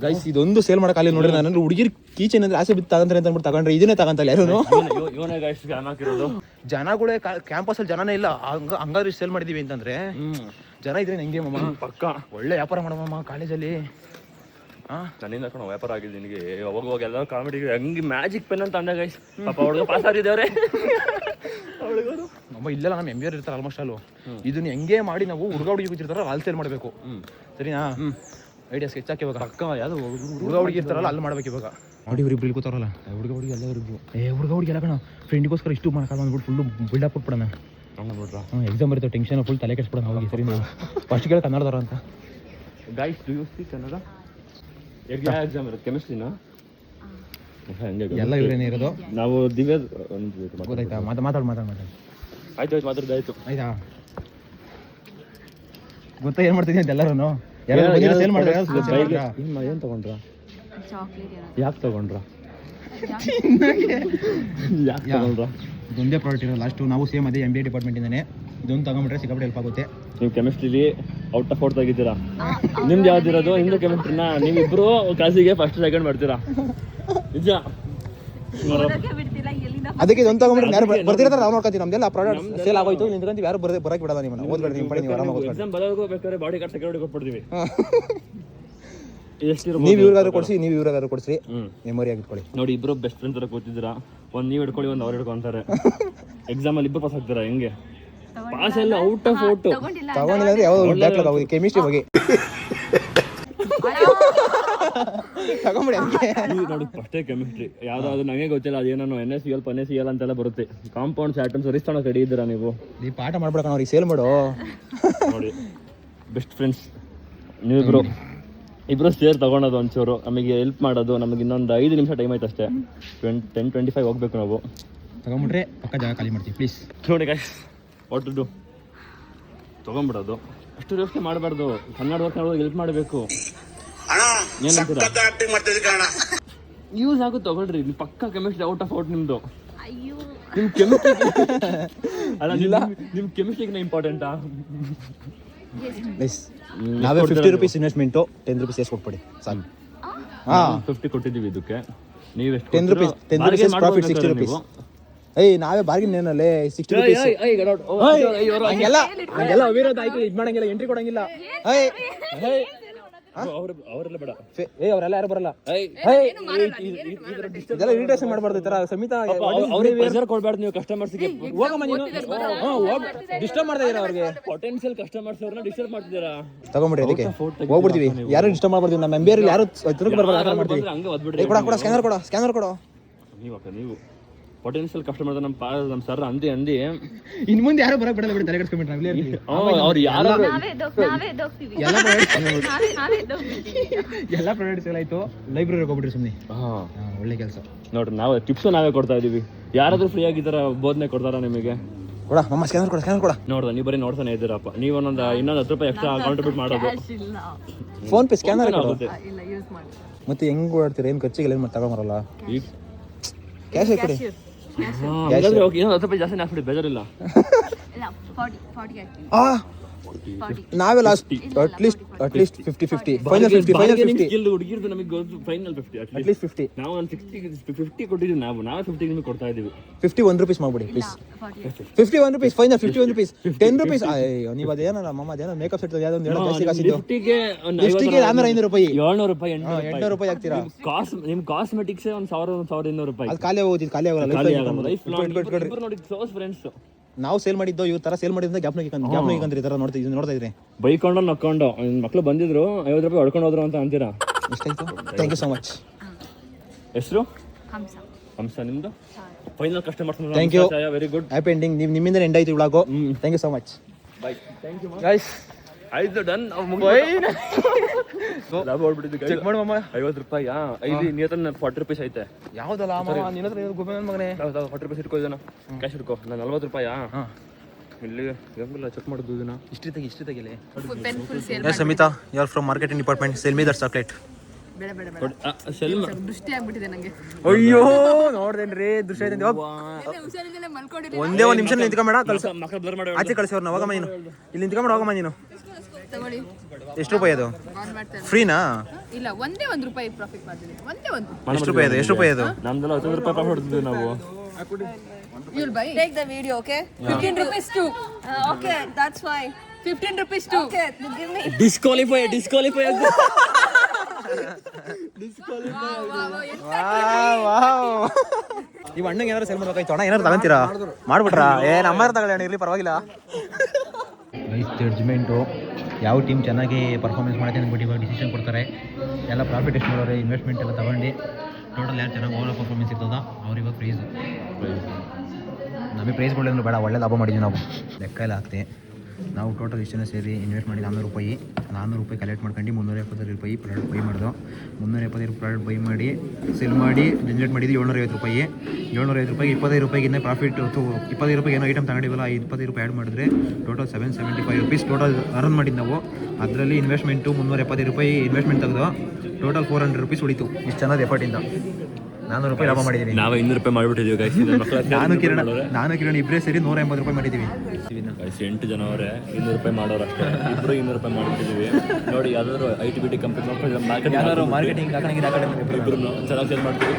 ಗೈಸ್ ಇದೊಂದು ಸೇಲ್ ಮಾಡಕ್ಕೆ ನೋಡಿ ನಾನು ಹುಡುಗಿರ್ ಕೀಚೆನ್ ಅಂದ್ರೆ ಆಸೆ ಬಿದ್ದು ತಗೊಂಡ್ರೆ ಅಂತ ಅಂದ್ಬಿಟ್ಟು ತಗೊಂಡ್ರೆ ಇದನ್ನೇ ತಗೊಂತಲ್ಲ ಯಾರು ಇವನೇ ಗಾಯ್ಸ್ ಸ್ಕ್ಯಾಮ್ ಹಾಕಿರೋದು ಜನಗಳೇ ಕ್ಯಾಂಪಸಲ್ಲಿ ಜನನೇ ಇಲ್ಲ ಹಂಗಾದ್ರೆ ಸೇಲ್ ಮಾಡಿದೀವಿ ಅಂತಂದ್ರೆ ಜನ ಇದ್ರೆ ಹೆಂಗೆ ಮಮ್ಮ ಪಕ್ಕ ಒಳ್ಳೆ ವ್ಯಾಪಾರ ಮಾಡಮ್ಮ ಕಾಲೇಜಲ್ಲಿ ನನ್ನಿಂದ ಕಣ ವ್ಯಾಪಾರ ಆಗಿದೆ ನಿನಗೆ ಹೋಗುವಾಗ ಎಲ್ಲ ಕಾಮಿಡಿಗೆ ಹಂಗೆ ಮ್ಯಾಜಿಕ್ ಪೆನ್ ಅಂತ ಅಂದ ಗೈಸ್ ಪಾಪ ಹುಡುಗ ಪಾಸ್ ಆಗಿದ್ದೇವ್ರೆ ನಮ್ಮ ಇಲ್ಲೆಲ್ಲ ನಮ್ಮ MBR ಇರ್ತಾರೆ ಆಲ್ಮೋಸ್ಟ್ ಅಲ್ಲೂ ಇದನ್ನ ಹೆಂಗೆ ಮಾಡಿ ನಾವು ಹುಡುಗ ಕೂತಿರ್ತಾರ ಅಲ್ಲಿ ಸೇಲ್ ಮಾಡಬೇಕು ಸರಿನಾ ಐಡಿಯಾ ಸ್ಕೆಚ್ ಹಾಕಿ ಇವಾಗ ಅಕ್ಕ ಯಾವುದು ಹುಡುಗ ಇರ್ತಾರಲ್ಲ ಅಲ್ಲಿ ಮಾಡ್ಬೇಕು ಇವಾಗ ನೋಡಿ ಇವ್ರು ಇಬ್ರು ಕೂತಾರಲ್ಲ ಹುಡುಗ ಎಲ್ಲ ಇವ್ರಿಬ್ರು ಹುಡುಗ ಎಲ್ಲ ಕಣ ಫ್ರೆಂಡಿಗೋಸ್ಕರ ಇಷ್ಟು ಮಾಡಕ್ಕೆ ಅಂದ್ಬಿಟ್ಟು ಫುಲ್ಲು ಬಿಲ್ಡಪ್ ಕೊಟ್ಬಿಡೋಣ ಎಕ್ಸಾಮ್ ಬರುತ್ತೆ ಟೆನ್ಷನ್ ಫುಲ್ ತಲೆ ಕೆಡಿಸ್ಬಿಡೋಣ ಹೋಗಿ ಸರಿ ನೀವು ಫಸ್ಟ್ ಕೇಳಿ ಕನ್ನಡದವ್ರ ಅಂತ guys do you speak Kannada exam ಇರುತ್ತೆ ಕೆಮಿಸ್ಟ್ರಿನ ಎಲ್ಲ ಇವರೇನೇ ಇರೋದು ನಾವು ದಿವ್ಯ ಗೊತ್ತಾಯ್ತಾ ಮಾತಾಡು ಆಯ್ತು ಮಾತಾಡ್ದಾಯ್ತು ಆಯ್ತಾ ಗೊತ್ತಾ ಏನು ಮಾಡ್ತಿದ್ದೀನಿ ಅಂತ ಎಲ್ಲರೂ ಸೇಲ್ ಮಾಡಿದ್ರೆ ಏನು ತಗೊಂಡ್ರ ಯಾಕೆ ತಗೊಂಡ್ರ ಇದೊಂದೇ ಪ್ರಾಡಕ್ಟ್ ಇರೋ ಲಾಸ್ಟು ನಾವು ಸೇಮ್ ಅದೇ MBA ಡಿಪಾರ್ಟ್ಮೆಂಟಿಂದಾನೆ ಇದೊಂದು ತಗೊಂಡ್ಬಿಟ್ರೆ ಸಿಕ್ಕಾಪಟ್ಟೆ ಹೆಲ್ಪ್ ಆಗುತ್ತೆ ನೀವು ಕೆಮಿಸ್ಟ್ರಿಲಿ ಔಟ್ ಆಫ್ ಔಟ್ ತೆಗಿತೀರಾ ನಿಮ್ದು ಯಾವ್ದಿರೋದು ನಿಮ್ದು ಕೆಮಿಸ್ಟ್ರಿನ ನೀವಿಬ್ರು ಕ್ಲಾಸಿಗೆ ಫಸ್ಟ್ ಸೆಕೆಂಡ್ ಮಾಡ್ತೀರಾ ನಿಜ ಅದಕ್ಕೆ ಇದೊಂದು ತಗೊಂಡ್ಬಿಟ್ರೆ ಯಾರು ಬರ್ತಿರ್ತಾರೆ ನಾವು ನೋಡ್ಕೊತೀವಿ ನಮ್ದೆಲ್ಲ ಪ್ರಾಡಕ್ಟ್ ಸೇಲ್ ಆಗೋಯ್ತು ನಿಂತ್ಕೊಂತೀವಿ ಯಾರು ಬರಕ್ಕೆ ಬಿಡಲ್ಲ ನಿಮ್ಮನ್ನ ಓದ್ಬೇಡಿ ನಿಮ್ಮ ಪಡೆ ನೀವು ಆರಾಮಾಗಿ ಓದ್ಬೇಡಿ ಎಕ್ಸಾಮ್ ಬರೋದು ಬೇಕಾದ್ರೆ ಬಾಡಿ ಕಾರ್ಡ್ ಸೆಕ್ಯೂರಿಟಿ ಕೊಟ್ಬಿಡ್ತೀವಿ ನೀವು ಇವ್ರಿಗಾದ್ರು ಕೊಡಿಸಿ ಮೆಮೊರಿ ಆಗಿಟ್ಕೊಳ್ಳಿ ನೋಡಿ ಇಬ್ರು ಬೆಸ್ಟ್ ಫ್ರೆಂಡ್ಸ್ ತರ ಕೂತಿದ್ದೀರಾ ಒಂದು ನೀವು ಹಿಡ್ಕೊಳ್ಳಿ ಒಂದು ಅವ್ರು ಹಿಡ್ಕೊಂತಾರೆ ಎಕ್ಸಾಮ್ ಅಲ್ಲಿ ಇಬ್ಬರು ಪಾಸ್ ಆಗ್ತೀರಾ ಹೆಂಗೆ ಪಾಸ್ ಎಲ್ಲ ಔಟ್ ಆಫ್ ಔಟ್ ತಗೊಂಡಿಲ್ಲ ಅಂದ್ರೆ ಯಾವ್ದು ಬ್ಯಾಕ್ಲಾಗ್ ಆಗೋದು ಕೆಮಿಸ್ಟ್ರಿ ಬಗ್ಗೆ ತಗೊಂಬಿಡಿ ನೋಡಿ ಫಸ್ಟೇ ಕೆಮಿಸ್ಟ್ರಿ ಯಾವ್ದಾದ್ರು ನನಗೆ ಗೊತ್ತಿಲ್ಲ ಅದೇನೋ NaCl ಅಂತೆಲ್ಲ ಬರುತ್ತೆ ಕಾಂಪೌಂಡ್ಸ್ ಆಟಮ್ಸ್ ರಿಸ್ತಾನೋ ರೆಡಿ ಇದ್ದೀರಾ ನೀವು ಈ ಪಾಠ ಮಾಡ್ಬಿಡಕ ಅವ್ರಿಗೆ ಸೇಲ್ ಮಾಡು ನೋಡಿ ಬೆಸ್ಟ್ ಫ್ರೆಂಡ್ಸ್ ನೀವಿಬ್ರು ಇಬ್ರು ಸೇರ್ ತಗೊಳೋದು ಒಂಚೂರು ನಮಗೆ ಹೆಲ್ಪ್ ಮಾಡೋದು ನಮಗೆ ಇನ್ನೊಂದು 5 ನಿಮಿಷ ಟೈಮ್ ಆಯ್ತು ಅಷ್ಟೇ 10:25 ಹೋಗ್ಬೇಕು ನಾವು ತಗೊಂಬಿಟ್ರೆ ಪಕ್ಕ ಜಾಗ ಖಾಲಿ ಮಾಡ್ತೀವಿ ಪ್ಲೀಸ್ ನೋಡಿ ಗೈಸ್ ವಾಟ್ ಟು ಡು ತಗೊಂಡ್ಬಿಡೋದು ಅಷ್ಟು ಯೋಚನೆ ಮಾಡಬಾರ್ದು ಕನ್ನಡ ಹೆಲ್ಪ್ ಮಾಡಬೇಕು ಯೂಸ್ ಆಗುತ್ತೆ ತಗೊಳ್ರಿ ನೀವು ಪಕ್ಕ ಕೆಮಿಸ್ಟ್ರಿ ಔಟ್ ಆಫ್ ಔಟ್ ನಿಮ್ದು ನಿಮ್ ಕೆಮಿಸ್ಟ್ರಿ ಅಲ್ಲ ನಿಮ್ ಕೆಮಿಸ್ಟ್ರಿಗಿನ ಇಂಪಾರ್ಟೆಂಟಾ ನಾವೇ 50 ರೂಪೀಸ್ ಇನ್ವೆಸ್ಟ್ಮೆಂಟು 10 ರೂಪೀಸ್ ಎಷ್ಟು ಕೊಟ್ಬಿಡಿ ಸಾಕು 50 ಕೊಟ್ಟಿದ್ದೀವಿ ಇದಕ್ಕೆ ನೀವು 10 ರೂಪೀಸ್ ಪ್ರಾಫಿಟ್ 60 ರೂಪೀಸ್ ಏಯ್ ನಾವೇ ಬಾರ್ಗಿನ್ ಏನಲ್ಲಿ 60 rupees ಹಂಗೆಲ್ಲ ಅವಿರೋಧ ಆಯ್ತು ಇದು ಮಾಡಂಗಿಲ್ಲ ಎಂಟ್ರಿ ಕೊಡಂಗಿಲ್ಲ ಅವರೆಲ್ಲ ಬೇಡ ಅವರೆಲ್ಲ ಯಾರು ಬರಲ್ಲ ಇದೆಲ್ಲ ಇರಿಟೇಷನ್ ಮಾಡಬಾರ್ದು ಈ ತರ ಸಮಿತ ಅವ್ರಿಗೆ ಪ್ರೆಷರ್ ಕೊಡ್ಬಾರ್ದು ನೀವು ಕಸ್ಟಮರ್ಸ್ಗೆ. ಹೋಗಮ್ಮ ನೀನು ಡಿಸ್ಟರ್ಬ್ ಮಾಡ್ತಾ ಇದೀರಾ ಅವ್ರಿಗೆ ಪೊಟೆನ್ಶಿಯಲ್ ಕಸ್ಟಮರ್ಸ್ ಅವ್ರನ್ನ ಡಿಸ್ಟರ್ಬ್ ಮಾಡ್ತಿದ್ದೀರಾ. ತಗೊಂಬಿಡ್ರಿ ಅದಕ್ಕೆ ಹೋಗ್ಬಿಡ್ತೀವಿ. ಯಾರು ಡಿಸ್ಟರ್ಬ್ ಮಾಡ್ಬಾರ್ದು. ನಮ್ಮ ಎಂಬಿಯರ್ ಯಾರು ತಿರುಗಿ ಬರ್ಬಾರ್ದು ಮಾಡ್ತೀವಿ. ಹಂಗೆ ಒದ್ಬಿಡ್ರಿ. ಕೊಡ ಸ್ಕ್ಯಾನರ್ ಕೊಡು ನೀವು ಪೊಟೆನ್ಶಿಯಲ್ ಕಸ್ಟಮರ್ ನಮ್ಮ ಸರ್ ಅಂದಿ ಇನ್ ಮುಂದೆ ಯಾರು ಬರಕ್ ಬಿಡಲ್ಲ ಬಿಡಿ. ತಲೆ ಕೆಡಿಸ್ಕೊಂಡ್ಬಿಟ್ರೆ ಅವ್ರು ಯಾರು ಎಲ್ಲ ಪ್ರಾಡಕ್ಟ್ಸ್ ಎಲ್ಲ ಆಯ್ತು. ಲೈಬ್ರರಿ ಹೋಗ್ಬಿಟ್ರಿ ಸುಮ್ಮನೆ. ಒಳ್ಳೆ ಕೆಲಸ ನೋಡ್ರಿ. ನಾವು ಟಿಪ್ಸ್ ನಾವೇ ಕೊಡ್ತಾ ಇದೀವಿ. ಯಾರಾದ್ರೂ ಫ್ರೀ ಆಗಿ ಈ ತರ ಬೋಧನೆ ಕೊಡ್ತಾರ ನಿಮಗೆ? ಕೊಡ ಮಮ್ಮ ಸ್ಕ್ಯಾನರ್ ಕೊಡ. ನೋಡ್ದ ನೀವು ಬರೀ ನೋಡ್ತಾನೆ ಇದ್ದೀರಪ್ಪ. ನೀವು ಇನ್ನೊಂದು 10 ರೂಪಾಯಿ ಎಕ್ಸ್ಟ್ರಾ ಕಾಂಟ್ರಿಬ್ಯೂಟ್ ಮಾಡೋದು. ಫೋನ್ ಪೇ ಸ್ಕ್ಯಾನರ್ ಆಗುತ್ತೆ. ಮತ್ತೆ ಹೆಂಗ್ ಓಡ್ತೀರ? ಏನ್ ಖರ್ಚಿಗೆ ಏನು ತಗೊಂಬರಲ್ಲ. ಈಗ ಕ್ಯಾಶ್ ಕೊಡಿ. ಇನ್ನೊಂದು 10 ರೂಪಾಯಿ ಜಾಸ್ತಿ ಹಾಕ್ಬಿಡಿ, ಬೇಜಾರಿಲ್ಲ. ನಾವೆಲ್ಲ ಅಟ್ಲೀಸ್ಟ್ 50 ಫೈನಲ್ 50 ಹುಡುಗಿರ್ದು ನಮಗೆ ಫೈನಲ್ 50 ಅಟ್ಲೀಸ್ಟ್ 50. ನಾವು ಒಂದು 50 ಕೊಟ್ಟಿದ್ದೀವಿ. ನಾವೇ 50 ನಿಮಗೆ ಕೊಡ್ತಾ ಇದೀವಿ. 51 rupees ಮಾಡ್ಬಿಡಿ please. 51 rupees final. 51 rupees 10 rupees. ನೀವು ಅದೇನಲ್ಲ ಮಮ್ಮ ಅದೇನೋ ಮೇಕಪ್ ಸೆಟ್ ಯಾವ್ದೋ ಒಂದು ಜಾಸ್ತಿ ಕಾಸಿದ್ದು. ಲಿಫ್ಟಿಗೆ 500 ರೂಪಾಯಿ 700 ರೂಪಾಯಿ 800 ರೂಪಾಯಿ ಹಾಕ್ತೀರಾ? ನಿಮ್ ಕಾಸ್ಮೆಟಿಕ್ಸ್ 1200 ರೂಪಾಯಿ. ಅದು ಖಾಲಿ ಹೋಗೋದು. ಖಾಲಿ ಆಗಲ್ಲ. ನೋಡಿ ಕ್ಲೋಸ್ ಫ್ರೆಂಡ್ಸ್. ನಾವು ಸೇಲ್ ಮಾಡಿದ್ದು ಇವ್ರ ತರ ಸೇಲ್ ಮಾಡಿದ್ರೆ ಜ್ಞಾಪಕ ಈ ತರ ನೋಡ್ತಾ ಇದ್ರಿ. ಬೈಕೊಂಡು ನಕ್ಕೊಂಡು ಮಕ್ಳು ಬಂದಿದ್ರು 50 ರೂಪಾಯಿ ಹೊಡ್ಕೊಂಡು ಹೋದ್ರು ಅಂತ ಅಂತೀರಾ? ಎಷ್ಟಾಯ್ತು? Thank you so much. ಹೆಸರು ಹಂಸ. ನಿಮ್ದು final customers. Thank you. Very good. Happy ending. ನಿಮ್ಮಿಂದ ಎಂಡ್ ಆಯ್ತು vlog. Thank you so much. Bye. Thank you guys. ಆಯ್ತು ಡನ್. ಲಾಭ ಹೊಡ್ಬಿಟ್ಟಿದ್ದು. ಚೆಕ್ ಮಾಡು ಮಮ್ಮ. 50 ರೂಪಾಯಿ. ಇಲ್ಲಿ ನೀ ಹತ್ರ 40 ರೂಪಾಯಿ ಐತೆ. ಯಾವ್ದಲ್ಲ ನಿನ್ನ ಹತ್ರ ಗುಬ್ಬೆ ಮಗನೇ. 40 ರೂಪಾಯಿ ಇಟ್ಕೋ. ಇದನ್ನ ಕ್ಯಾಶ್ ಇಟ್ಕೋ. ನಾನು 40 ರೂಪಾಯಿ ಇಲ್ಲಿ ಹೆಂಗಿಲ್ಲ ಚೆಕ್ ಮಾಡೋದು. ಇದನ್ನ ಇಷ್ಟ್ರಿ ತೆಗಿಲಿ. Samita, you are from marketing department. Sell me that chocolate. ದೃಷ್ಟಿ ಆಗ್ಬಿಟ್ಟಿದೆ ನಂಗೆ. ಅಯ್ಯೋ ನೋಡ್ದೇನ್ರಿ ದೃಶ್ಯ ಐತೆ. ಒಂದೇ ಒಂದು ನಿಮಿಷ ನಿಂತ್ಕೊಂಬೇಡ. ಆಚೆ ಕಳ್ಸಿವ್ರು ನಾವು. ಹೋಗಮ್ಮ ನೀನು ಇಲ್ಲಿ ನಿಂತ್ಕೊಂಬೇಡ. ಹೋಗಮ್ಮ ನೀನು. ಎಷ್ಟು ರೂಪಾಯಿ ಅದು? ಫ್ರೀನಾ? ಇಲ್ಲ, ಒಂದೇ 1 ರೂಪಾಯಿ ಪ್ರಾಫಿಟ್ ಮಾಡ್ತೀನಿ. ಒಂದೇ ಒಂದು. ಎಷ್ಟು ರೂಪಾಯಿ ಅದು? ನಮ್ದೆಲ್ಲ 10 ರೂಪಾಯಿ ಪ್ರಾಫಿಟ್ ಹೊಡ್ತಿದ್ವಿ ನಾವು. You'll buy. Take the video, okay? 15 rupees too. Okay, that's fine. 15 rupees too. Okay, give me. Disqualify. ಇವ್ ಅಣ್ಣಂಗೆ ಏನಾದ್ರು ಸೇಲ್ ಮಾಡ್ಬೇಕಾಯ್ತು. ಅಣ್ಣ ಏನಾರು ತಗೊಂತೀರಾ? ಮಾಡ್ಬಿಟ್ರಾ? ನಮ್ಮ ತಗೊಳ್ಳಿ ಅಣ್ಣ, ಇರ್ಲಿ ಪರವಾಗಿಲ್ಲ. ಜಡ್ಜ್ಮೆಂಟು ಯಾವ ಟೀಮ್ ಚೆನ್ನಾಗಿ ಪರ್ಫಾರ್ಮೆನ್ಸ್ ಮಾಡುತ್ತೆ ಅಂದ್ಬಿಟ್ಟು ಇವಾಗ ಡಿಸಿಷನ್ ಕೊಡ್ತಾರೆ. ಎಲ್ಲ ಪ್ರಾಫಿಟ್ ಎಷ್ಟು ಮಾಡೋರೆ, ಇನ್ವೆಸ್ಟ್ಮೆಂಟ್ ಎಲ್ಲ ತಗೊಂಡು ಟೋಟಲ್ ಯಾರು ಚೆನ್ನಾಗಿ ಓವರ್ ಪರ್ಫಾರ್ಮೆನ್ಸ್ ಇರ್ತದ ಅವ್ರಿಗೆ ಪ್ರೈಸ್. ನಮಗೆ ಪ್ರೈಸ್ ಕೊಡಲಿಲ್ಲ ಬೇಡ, ಒಳ್ಳೆ ಲಾಭ ಮಾಡಿದ್ವಿ ನಾವು. ಲೆಕ್ಕ ಎಲ್ಲ ಹಾಕ್ತೆ. ನಾವು ಟೋಟಲ್ ಇಷ್ಟನ್ನು ಸೇರಿ ಇನ್ವೆಸ್ಟ್ ಮಾಡಿ 400 ರೂಪಾಯಿ ಕಲೆಕ್ಟ್ ಮಾಡ್ಕೊಂಡು 370 ರೂಪಾಯಿ ಪ್ರಾಡಕ್ಟ್ ಬೈ ಮಾಡಿದೋ. 370 ಪ್ರಾಡಕ್ಟ್ ಬೈ ಮಾಡಿ ಸೇಲ್ ಮಾಡಿ ಜನರೇಟ್ ಮಾಡಿದ್ದು 750 ರೂಪಾಯಿ. 750 ರೂಪಾಯಿ 25 ರೂಪಾಯಿಗಿಂತ ಪ್ರಾಫಿಟ್. 25 ರೂಪಾಯಿ ಏನೋ ಐಟಮ್ ತಗೊಂಡಿವಲ್ಲ, 25 ರೂಪಾಯಿ ಆ್ಯಡ್ ಮಾಡಿದ್ರೆ ಟೋಟಲ್ 775 ರೂಪೀಸ್ ಟೋಟಲ್ ಅರ್ನ್ ಮಾಡಿದ್ದು ನಾವು. ಅದರಲ್ಲಿ ಇನ್ವೆಸ್ಟ್ಮೆಂಟು 370 ರೂಪಾಯಿ ಇನ್ವೆಸ್ಟ್ಮೆಂಟ್ ತೆಗೆದು ಟೋಟಲ್ 400 ರೂಪೀಸ್ ಉಳಿತು. ಇಷ್ಟು ಚೆನ್ನಾಗಿ ಎಫರ್ಟಿಂದ 400 ರೂಪಾಯಿ ಲಾಭ ಮಾಡಿದ್ದೀವಿ. ನಾವು 200 ರೂಪಾಯಿ ಮಾಡಿಬಿಟ್ಟಿದ್ದೀವಿ ಗೈಸ್. ನಾನು ಕಿರಣ ಇಬ್ಬರೇ ಸೇರಿ 180 ರೂಪಾಯಿ ಮಾಡಿದ್ದೀವಿ. 8 ಜನ ಅವರೇ 200 ರೂಪಾಯಿ ಮಾಡೋರು ಅಷ್ಟೇ. ಇಬ್ಬರು 200 ರೂಪಾಯಿ ಮಾಡಿಬಿಟ್ಟಿದ್ದೀವಿ. ನೋಡಿ, ಯಾವ್ದಾದ್ರು IT BT ಕಂಪನಿ ಮಾರ್ಕೆಟಿಂಗ್ ಹಾಕೊಂಡಿದ್ದೀವಿ. ಇಬ್ಬರು ಚೆನ್ನಾಗಿ ಸೇಲ್ ಮಾಡ್ತೀವಿ.